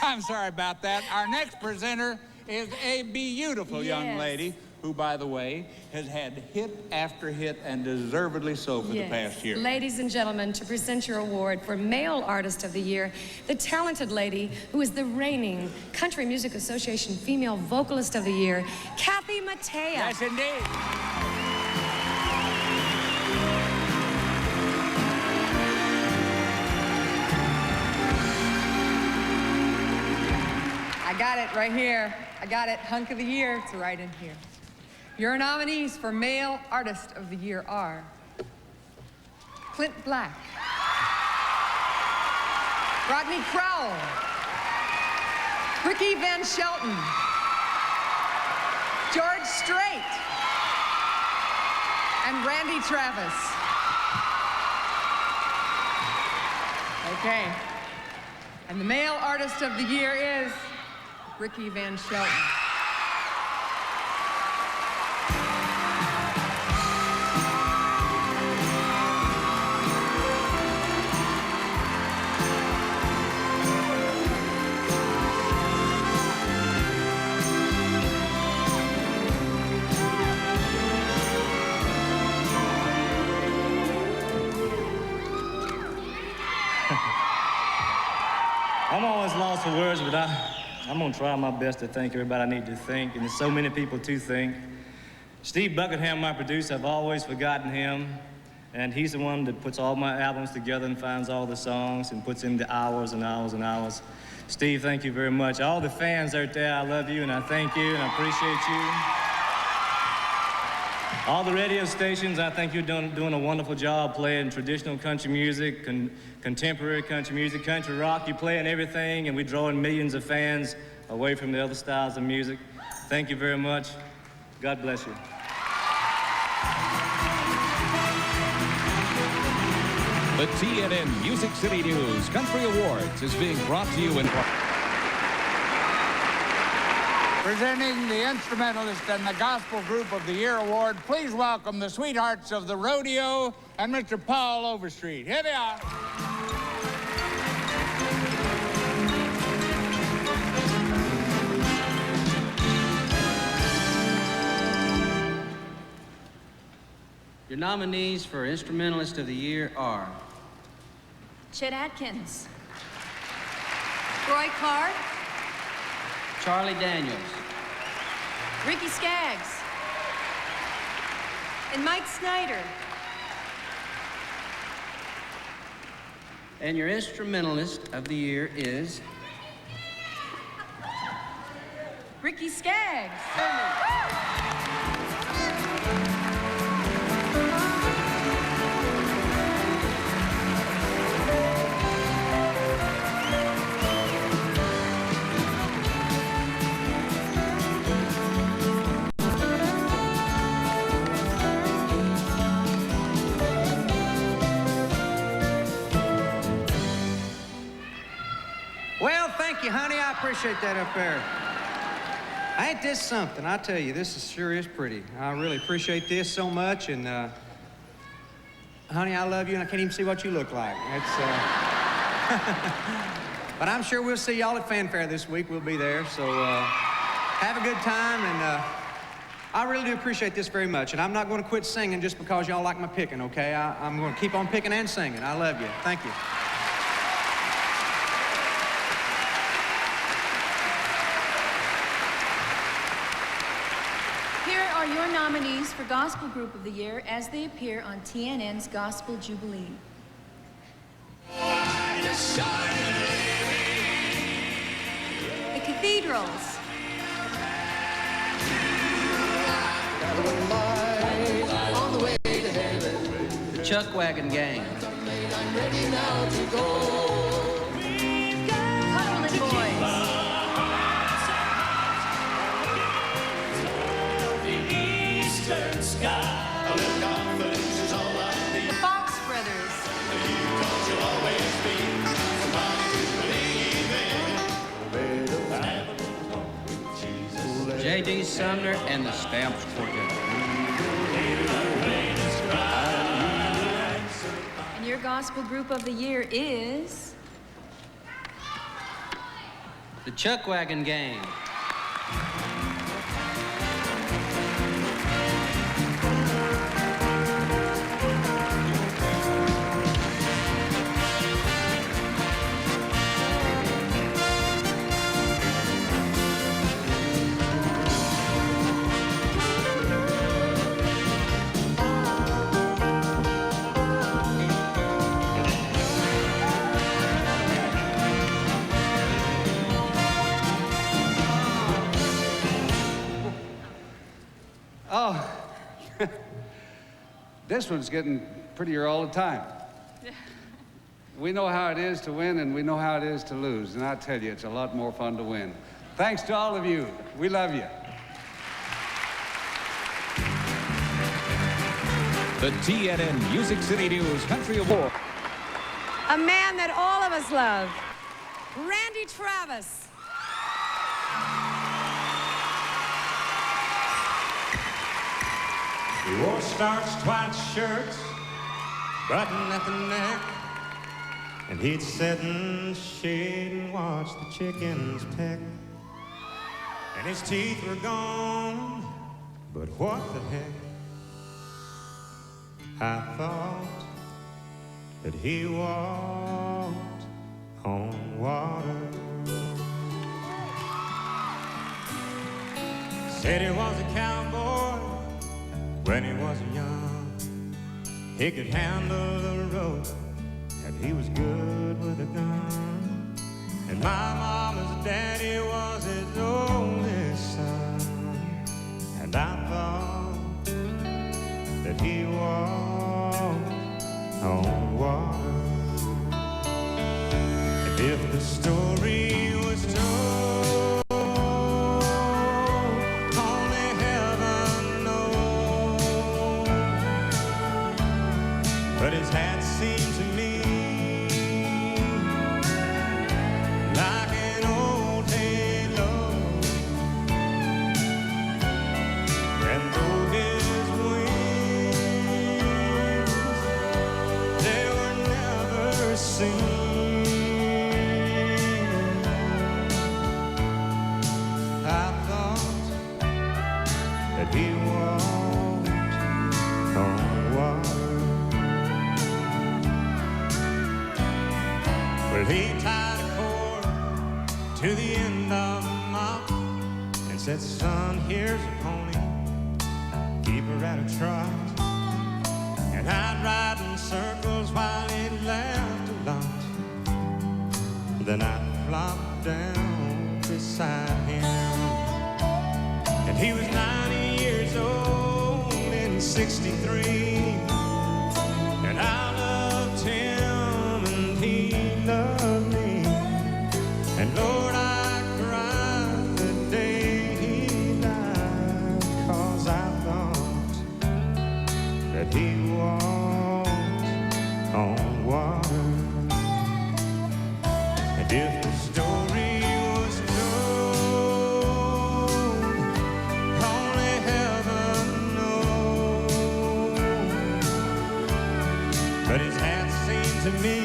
I'm sorry about that. Our next presenter is a beautiful young Yes. lady who, by the way, has had hit after hit and deservedly so for the past year. Ladies and gentlemen, to present your award for Male Artist of the Year, the talented lady who is the reigning Country Music Association Female Vocalist of the Year, Kathy Mattea. Yes, indeed. I got it right here. I got it. Hunk of the Year. It's right in here. Your nominees for Male Artist of the Year are Clint Black, Rodney Crowell, Ricky Van Shelton, George Strait, and Randy Travis. Okay. And the Male Artist of the Year is Ricky Van Shelton. I'm always lost for words, but I'm gonna try my best to thank everybody I need to thank, and there's so many people to thank. Steve Buckingham, my producer, I've always forgotten him, and he's the one that puts all my albums together and finds all the songs and puts in the hours and hours and hours. Steve, thank you very much. All the fans out there, I love you, and I thank you, and I appreciate you. All the radio stations, I think you're doing a wonderful job playing traditional country music, contemporary country music, country rock. You're playing everything, and we're drawing millions of fans away from the other styles of music. Thank you very much. God bless you. The TNN Music City News Country Awards is being brought to you in part. Presenting the Instrumentalist and the Gospel Group of the Year Award, please welcome the sweethearts of the rodeo and Mr. Paul Overstreet. Here they are. Your nominees for Instrumentalist of the Year are Chet Atkins, Roy Clark, Charlie Daniels, Ricky Skaggs, and Mike Snyder. and your Instrumentalist of the Year is Ricky Skaggs. Well, thank you, honey. I appreciate that up there. Ain't this something? I tell you, this sure is pretty. I really appreciate this so much, and honey, I love you, and I can't even see what you look like. It's, but I'm sure we'll see y'all at Fanfare this week. We'll be there, so have a good time, and I really do appreciate this very much, and I'm not going to quit singing just because y'all like my picking, okay? I'm going to keep on picking and singing. I love you. Thank you. Are your nominees for Gospel Group of the Year as they appear on TNN's Gospel Jubilee. The Cathedrals. On the way to heaven. The Chuck Wagon Gang. I'm ready now to go. Cumberland Boys. Sky. A little confidence is all I need. The Fox Brothers. Because you'll always be somebody to believe in. J.D. Sumner and the Stamps Quartet. And your Gospel Group of the Year is... The Chuck Wagon Gang. Oh, this one's getting prettier all the time. We know how it is to win, and we know how it is to lose. And I tell you, it's a lot more fun to win. Thanks to all of you. We love you. The TNN Music City News Country Award. A man that all of us love, Randy Travis. He wore starched white shirts, button at the neck, and he'd sit in the shade and watch the chickens peck. And his teeth were gone, but what the heck? I thought that he walked on water. Said he was a cowboy when he was young. He could handle the rope and he was good with a gun. And my mama's daddy was his only son. And I thought that he walked on water. And if the story was told, only heaven knows. But his hat seemed to me like an old halo. And though his wings, they were never seen, I thought that he walked on water. Well, he tied a cord to the end of the mop and said, son, here's a pony, keep her at a trot. And I'd ride in circles while he laughed a lot. Then I'd flop down beside him. And he was 90 years old in 63. And I loved him and he loved me. And Lord, I cried the day he died, 'cause I thought that he walked on water. And if the story was told, only heaven knows. But his hat seemed to me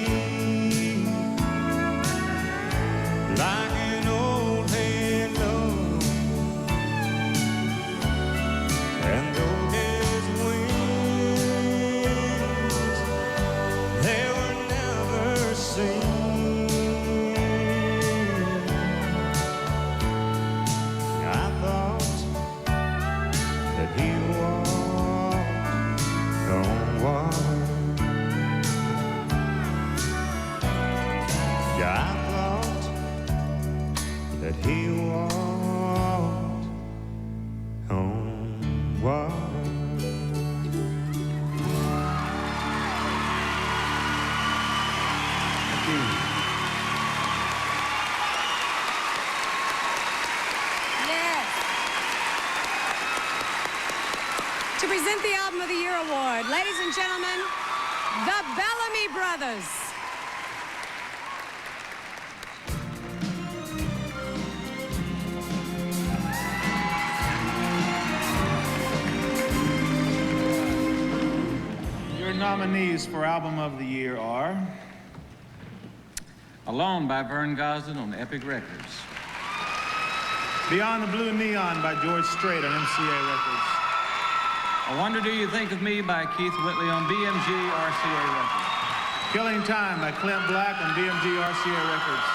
like an old halo. And though his wings, they were never seen, I thought that he walked on water. Yeah, I thought that he walked on water. Thank you. Yes. To present the Album of the Year award, ladies and gentlemen, the Bellamy Brothers. Your nominees for Album of the Year are Alone by Vern Gosdin on Epic Records. Beyond the Blue Neon by George Strait on MCA Records. I Wonder Do You Think of Me by Keith Whitley on BMG RCA Records. Killing Time by Clint Black on BMG RCA Records.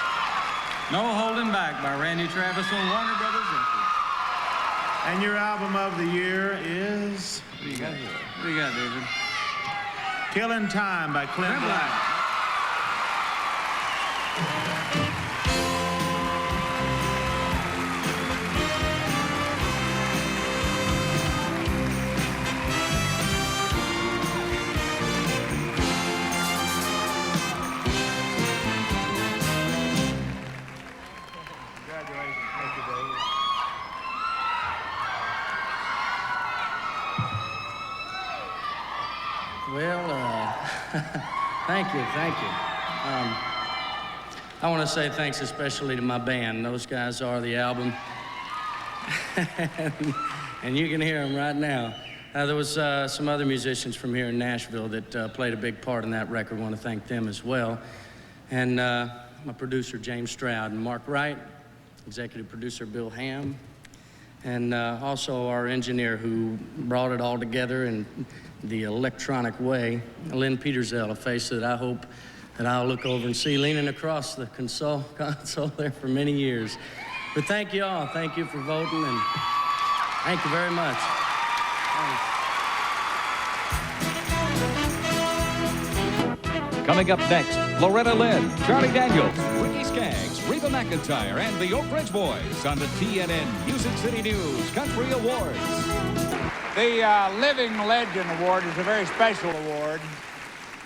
No Holding Back by Randy Travis on Warner Brothers Records. And your Album of the Year is... What do you got here? What do you got, David? Killing Time by Clint Black. Congratulations. Thank you, David. Well, thank you. I want to say thanks especially to my band. Those guys are the album. And you can hear them right now. There was some other musicians from here in Nashville that played a big part in that record. I want to thank them as well. And my producer, James Stroud, and Mark Wright, executive producer, Bill Ham, and also our engineer who brought it all together in the electronic way, Lynne Petersell, a face that I hope that I'll look over and see leaning across the console there for many years. But thank you all. Thank you for voting, and thank you very much. Coming up next, Loretta Lynn, Charlie Daniels, Ricky Skaggs, Reba McEntire, and the Oak Ridge Boys on the TNN Music City News Country Awards. The Living Legend Award is a very special award,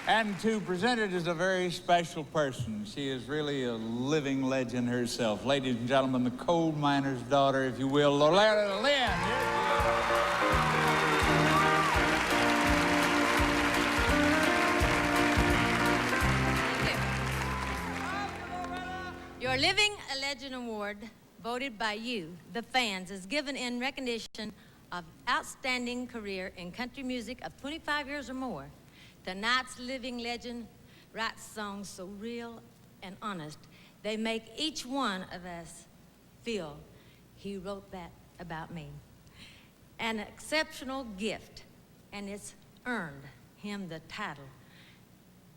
and to present it is a very special person. She is really a living legend herself. Ladies and gentlemen, the coal miner's daughter, if you will, Loretta Lynn. Your Living a Legend Award, voted by you, the fans, is given in recognition of outstanding career in country music of 25 years or more. Tonight's living legend writes songs so real and honest, they make each one of us feel he wrote that about me. An exceptional gift, and it's earned him the title,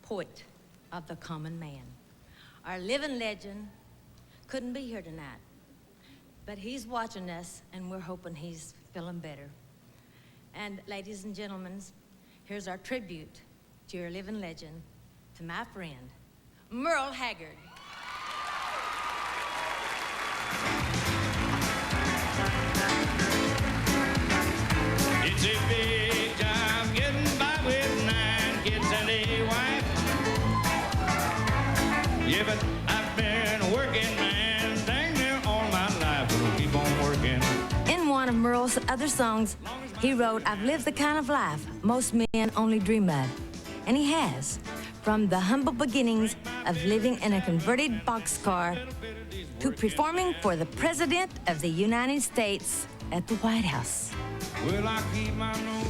Poet of the Common Man. Our living legend couldn't be here tonight, but he's watching us, and we're hoping he's feeling better. And ladies and gentlemen, here's our tribute to your living legend, to my friend, Merle Haggard. It's a big job getting by with 9 kids and a wife. Yeah, but I've been working, man, dang near all my life. We'll keep on working. In one of Merle's other songs, he wrote, I've lived the kind of life most men only dream of. And he has. From the humble beginnings of living in a converted boxcar to performing for the President of the United States at the White House.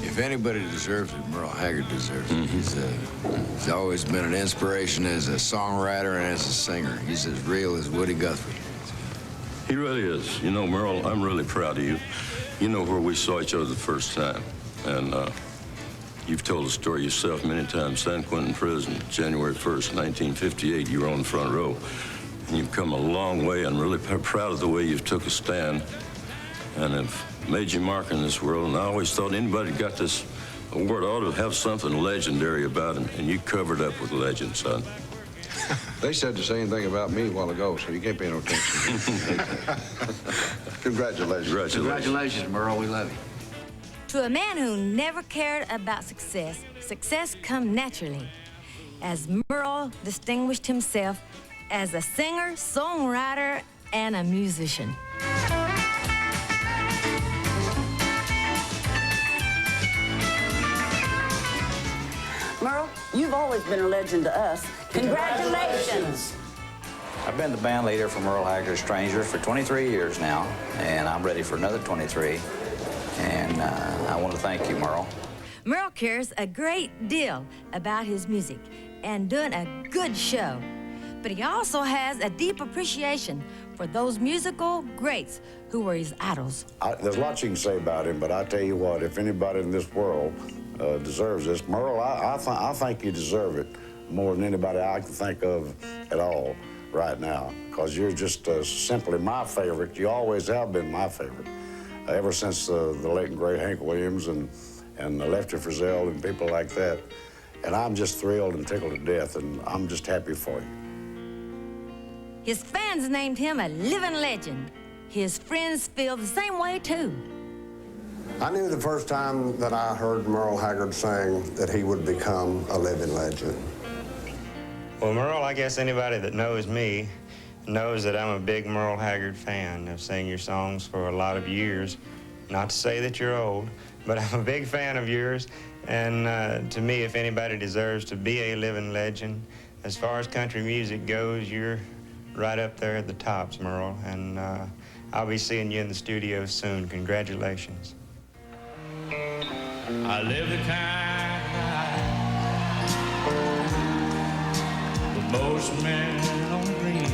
If anybody deserves it, Merle Haggard deserves it. He's always been an inspiration as a songwriter and as a singer. He's as real as Woody Guthrie. He really is. You know, Merle, I'm really proud of you. You know where we saw each other the first time. And you've told the story yourself many times. San Quentin Prison, January 1st, 1958, you were on the front row. And you've come a long way. I'm really proud of the way you've took a stand and have made your mark in this world. And I always thought anybody got this award ought to have something legendary about him, and you covered up with legend, son. They said the same thing about me a while ago, so you can't pay no attention. Congratulations. Congratulations, Merle. We love you. To a man who never cared about success, success come naturally, as Merle distinguished himself as a singer, songwriter, and a musician. Merle, you've always been a legend to us. Congratulations. I've been the band leader for Merle Haggard's Strangers for 23 years now, and I'm ready for another 23. And I want to thank you, Merle. Merle cares a great deal about his music and doing a good show. But he also has a deep appreciation for those musical greats who were his idols. There's lots you can say about him, but I tell you what, if anybody in this world deserves this, Merle, I think you deserve it more than anybody I can think of at all right now, because you're just simply my favorite. You always have been my favorite, ever since the late and great Hank Williams and Lefty Frizzell and people like that. And I'm just thrilled and tickled to death, and I'm just happy for you. His fans named him a living legend. His friends feel the same way, too. I knew the first time that I heard Merle Haggard sing that he would become a living legend. Well, Merle, I guess anybody that knows me knows that I'm a big Merle Haggard fan. I've sang your songs for a lot of years. Not to say that you're old, but I'm a big fan of yours. And to me, if anybody deserves to be a living legend, as far as country music goes, you're right up there at the tops, Merle. And I'll be seeing you in the studio soon. Congratulations. I live the kind of life that most men don't dream of.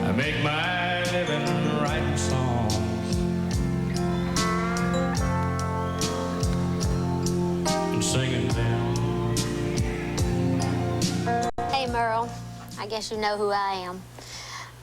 I make my living writing songs. I guess you know who I am.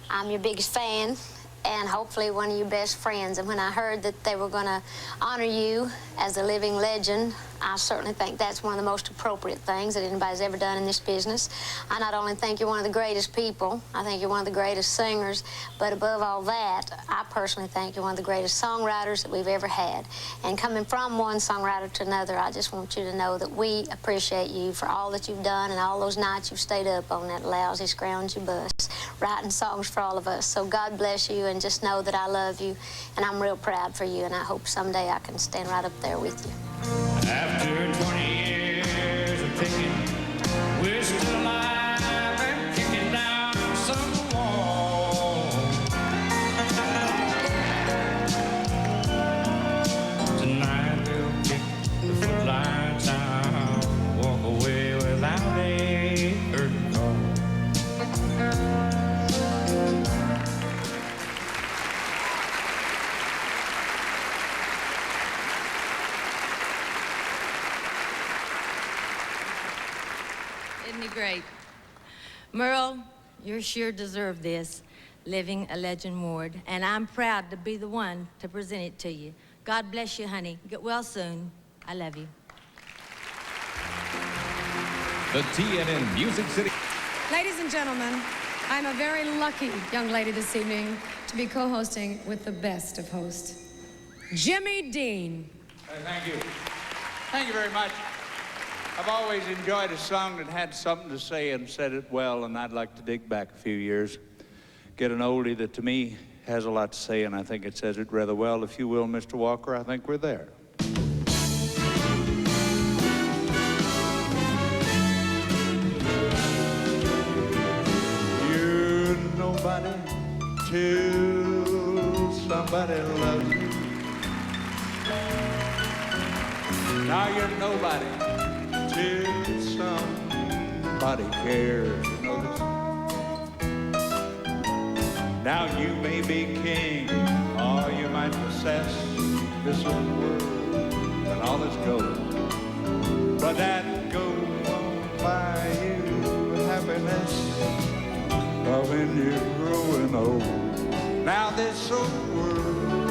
I'm your biggest fan and hopefully one of your best friends. And when I heard that they were going to honor you as a living legend, I certainly think that's one of the most appropriate things that anybody's ever done in this business. I not only think you're one of the greatest people, I think you're one of the greatest singers, but above all that, I personally think you're one of the greatest songwriters that we've ever had. And coming from one songwriter to another, I just want you to know that we appreciate you for all that you've done and all those nights you've stayed up on that lousy scroungy bus, writing songs for all of us. So God bless you, and just know that I love you, and I'm real proud for you, and I hope someday I can stand right up there with you. After 20 years of picking, we're still alive and kicking down some walls. Tonight we'll kick the footlights out, walk away without a curtain call. Isn't he great? Merle, you sure deserve this Living a Legend award, and I'm proud to be the one to present it to you. God bless you, honey. Get well soon. I love you. The TNN Music City. Ladies and gentlemen, I'm a very lucky young lady this evening to be co-hosting with the best of hosts, Jimmy Dean. Thank you. Thank you very much. I've always enjoyed a song that had something to say and said it well, and I'd like to dig back a few years, get an oldie that to me has a lot to say, and I think it says it rather well. If you will, Mr. Walker, I think we're there. You're nobody till somebody loves you. Now you're nobody till somebody cares, you know this? Now you may be king, or you might possess this old world and all its gold, but that gold won't buy you happiness of when you're growing old. Now this old world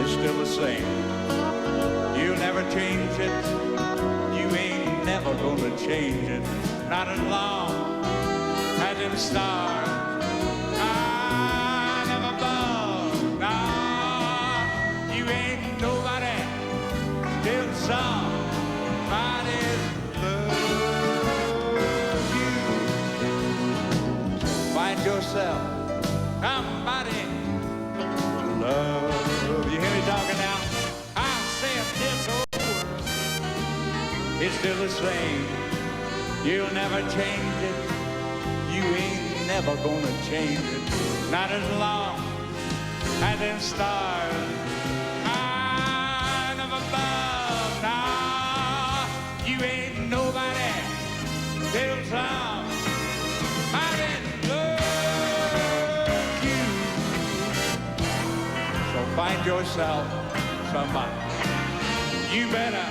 is still the same. You'll never change it. You ain't never gonna change it. Not as long as them stars are never above. Nah, you ain't nobody till somebody loves you. Find yourself somebody love. You hear me talking now? I'm saying this old world is still the same. You'll never change it. You ain't never gonna change it. Not as long as them stars are never above. Nah, you ain't nobody till somebody loves you. So find yourself somebody. You better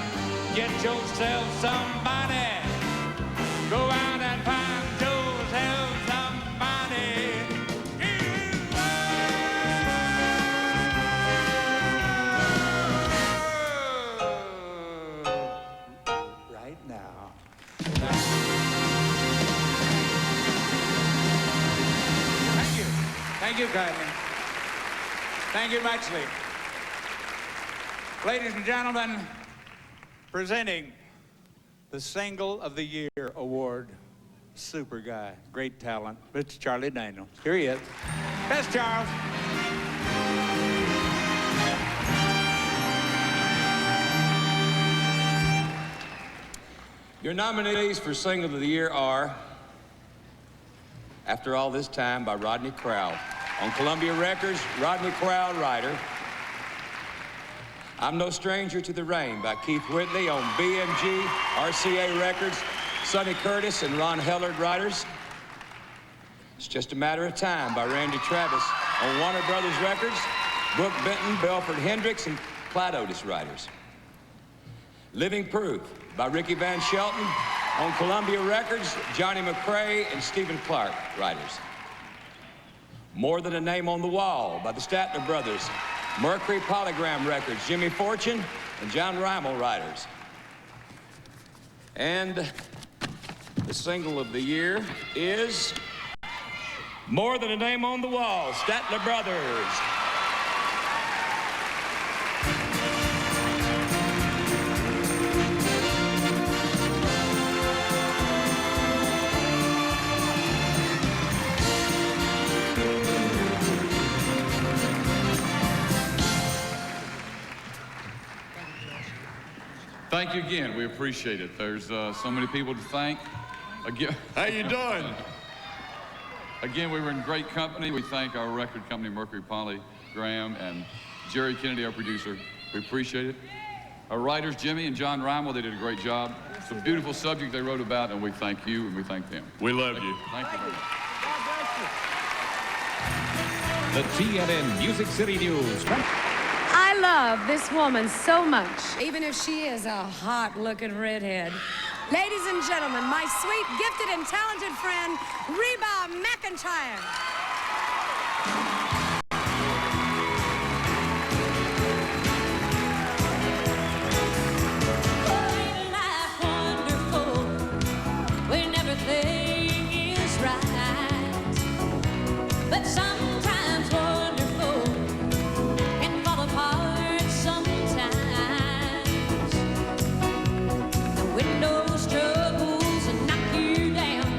get yourself somebody. Go out and find yourself somebody. Right now. Thank you. Thank you, kindly. Thank you muchly. Ladies and gentlemen, presenting the Single of the Year award. Super guy, great talent. Mr. Charlie Daniels. Here he is. That's Charles. Your nominees for Single of the Year are After All This Time by Rodney Crowell. On Columbia Records, Rodney Crowell, writer. I'm No Stranger to the Rain by Keith Whitley on BMG, RCA Records, Sonny Curtis and Ron Hellard writers. It's Just a Matter of Time by Randy Travis on Warner Brothers Records, Brooke Benton, Belford Hendricks, and Clyde Otis writers. Living Proof by Ricky Van Shelton On Columbia Records, Johnny McCrae and Stephen Clark, writers. More Than a Name on the Wall by the Statler Brothers. Mercury Polygram Records, Jimmy Fortune and John Rimmel, writers. And the single of the year is More Than a Name on the Wall, Statler Brothers. Thank you again. We appreciate it. There's so many people to thank. Again, how you doing? Again, we were in great company. We thank our record company, Mercury Polygram, and Jerry Kennedy, our producer. We appreciate it. Our writers, Jimmy and John Rimmel, they did a great job. It's a beautiful subject they wrote about, and we thank you and we thank them. We love you. Thank you very much. The TNN Music City News. I love this woman so much, even if she is a hot-looking redhead. Ladies and gentlemen, my sweet, gifted, and talented friend, Reba McEntire. When everything is right, but sometimes wonderful can fall apart sometimes. The windows troubles and knock you down.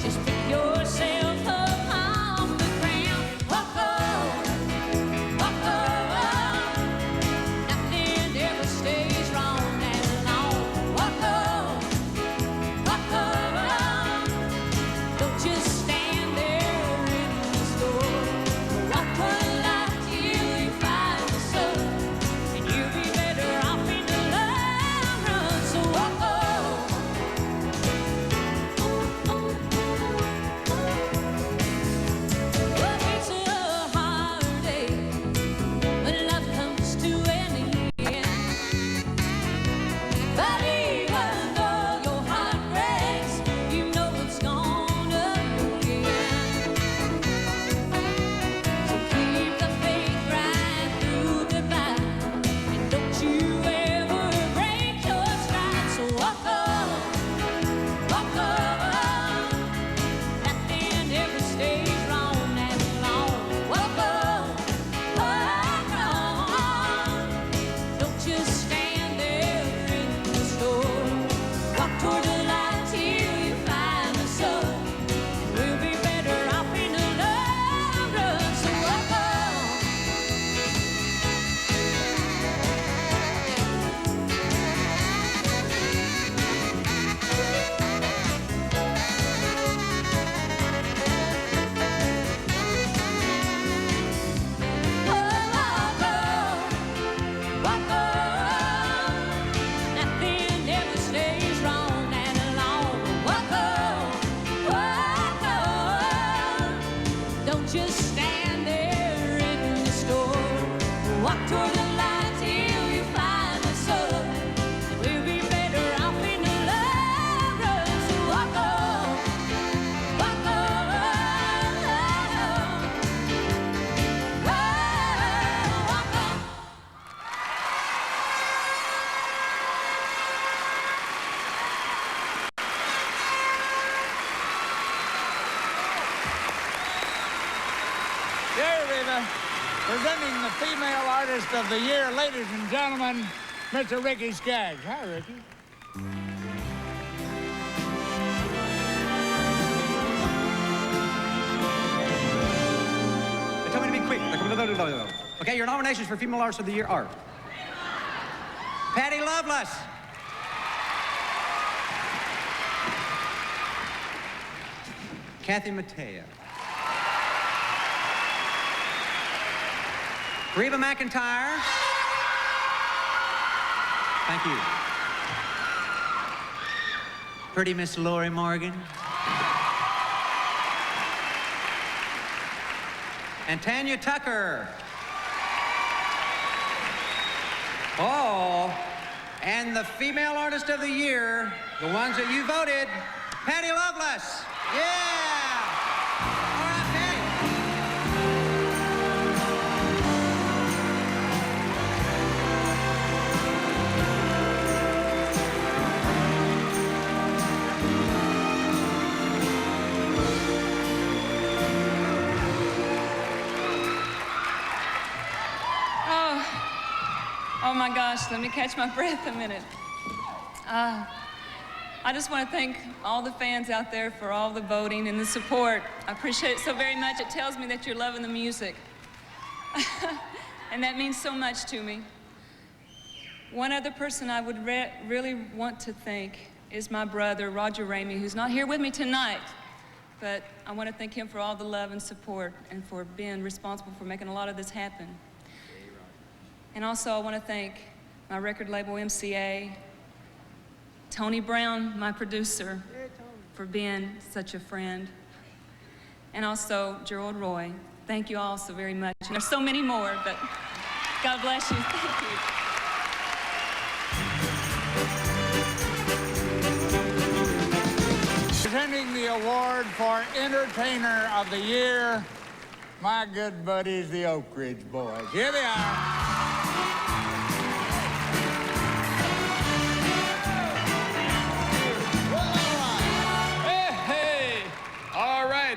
Just pick yourself up off the ground. Walk on, nothing ever stays wrong that long. Walk on. Don't just stand there in the store. Walk one life till you find the sun, and you'll be better off in the long run. So walk on. Well, it's a hard day when love comes to an end. But even though your heart breaks, you know it's gonna end. So keep the faith right through goodbye, and don't you ever break your stride. So walk on, nothing ever stays wrong that long. Walk on, don't just stand there in the store. Walk toward the light till you find the sun. We'll be better off in the long run. So walk on. Walk on, nothing ever stays wrong that long. Walk on, don't just stand there in the store. Walk toward the light till you find the sun. We'll be better off in the long run. So walk on, walk on. There, Reba, presenting the Female Artist of the Year, ladies and gentlemen, Mr. Ricky Skaggs. Hi, Ricky. They told me to be quick. Okay, your nominations for Female Artist of the Year are Patty Loveless, Kathy Mattea, Reba McEntire. Thank you. Pretty Miss Lorrie Morgan. And Tanya Tucker. Oh, And the Female Artist of the Year, the ones that you voted, Patty Loveless. Yeah! All right, Patty. Oh my gosh, let me catch my breath a minute. I just want to thank all the fans out there for all the voting and the support. I appreciate it so very much. It tells me that you're loving the music. And that means so much to me. One other person I would really want to thank is my brother, Roger Ramey, who's not here with me tonight. But I want to thank him for all the love and support and for being responsible for making a lot of this happen. And also I want to thank my record label, MCA, Tony Brown, my producer, for being such a friend, and also Gerald Roy. Thank you all so very much. And there's so many more, but God bless you. Thank you. Presenting the award for Entertainer of the Year, my good buddies, the Oak Ridge Boys. Here they are.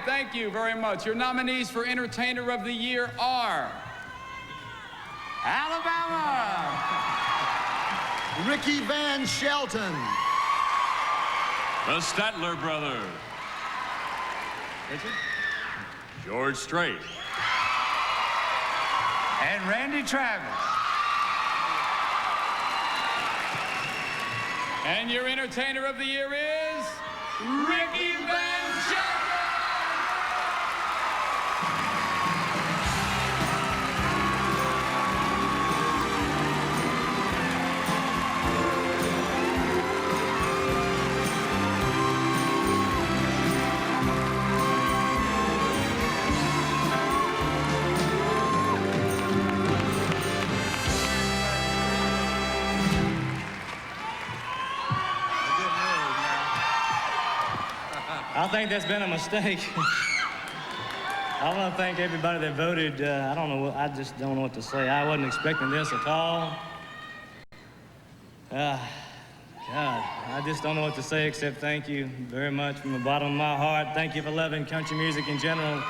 Thank you very much. Your nominees for Entertainer of the Year are Alabama, Ricky Van Shelton, the Statler Brothers, George Strait, and Randy Travis. And your Entertainer of the Year is Ricky Van Shelton. I think that's been a mistake. I want to thank everybody that voted. I just don't know what to say. I wasn't expecting this at all. God, I just don't know what to say except thank you very much from the bottom of my heart. Thank you for loving country music in general,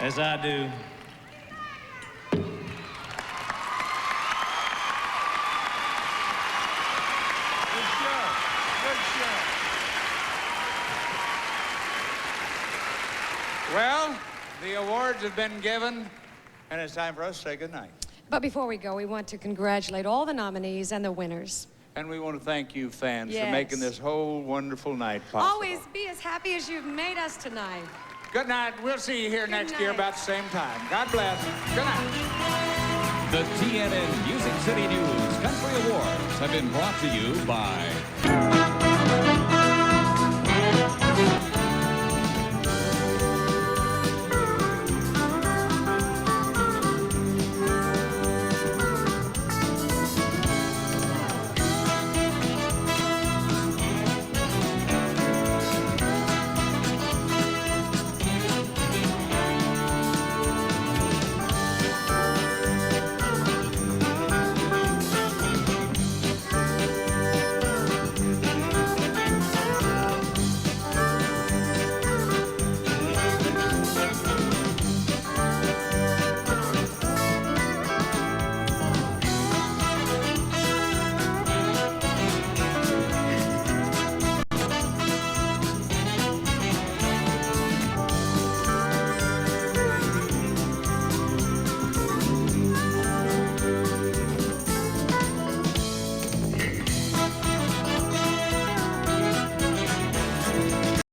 as I do. Well, the awards have been given, and it's time for us to say goodnight. But before we go, we want to congratulate all the nominees and the winners. And we want to thank you, fans, Yes. for making this whole wonderful night possible. Always be as happy as you've made us tonight. Good night. We'll see you here next year about the same time. God bless. Good night. The TNN Music City News Country Awards have been brought to you by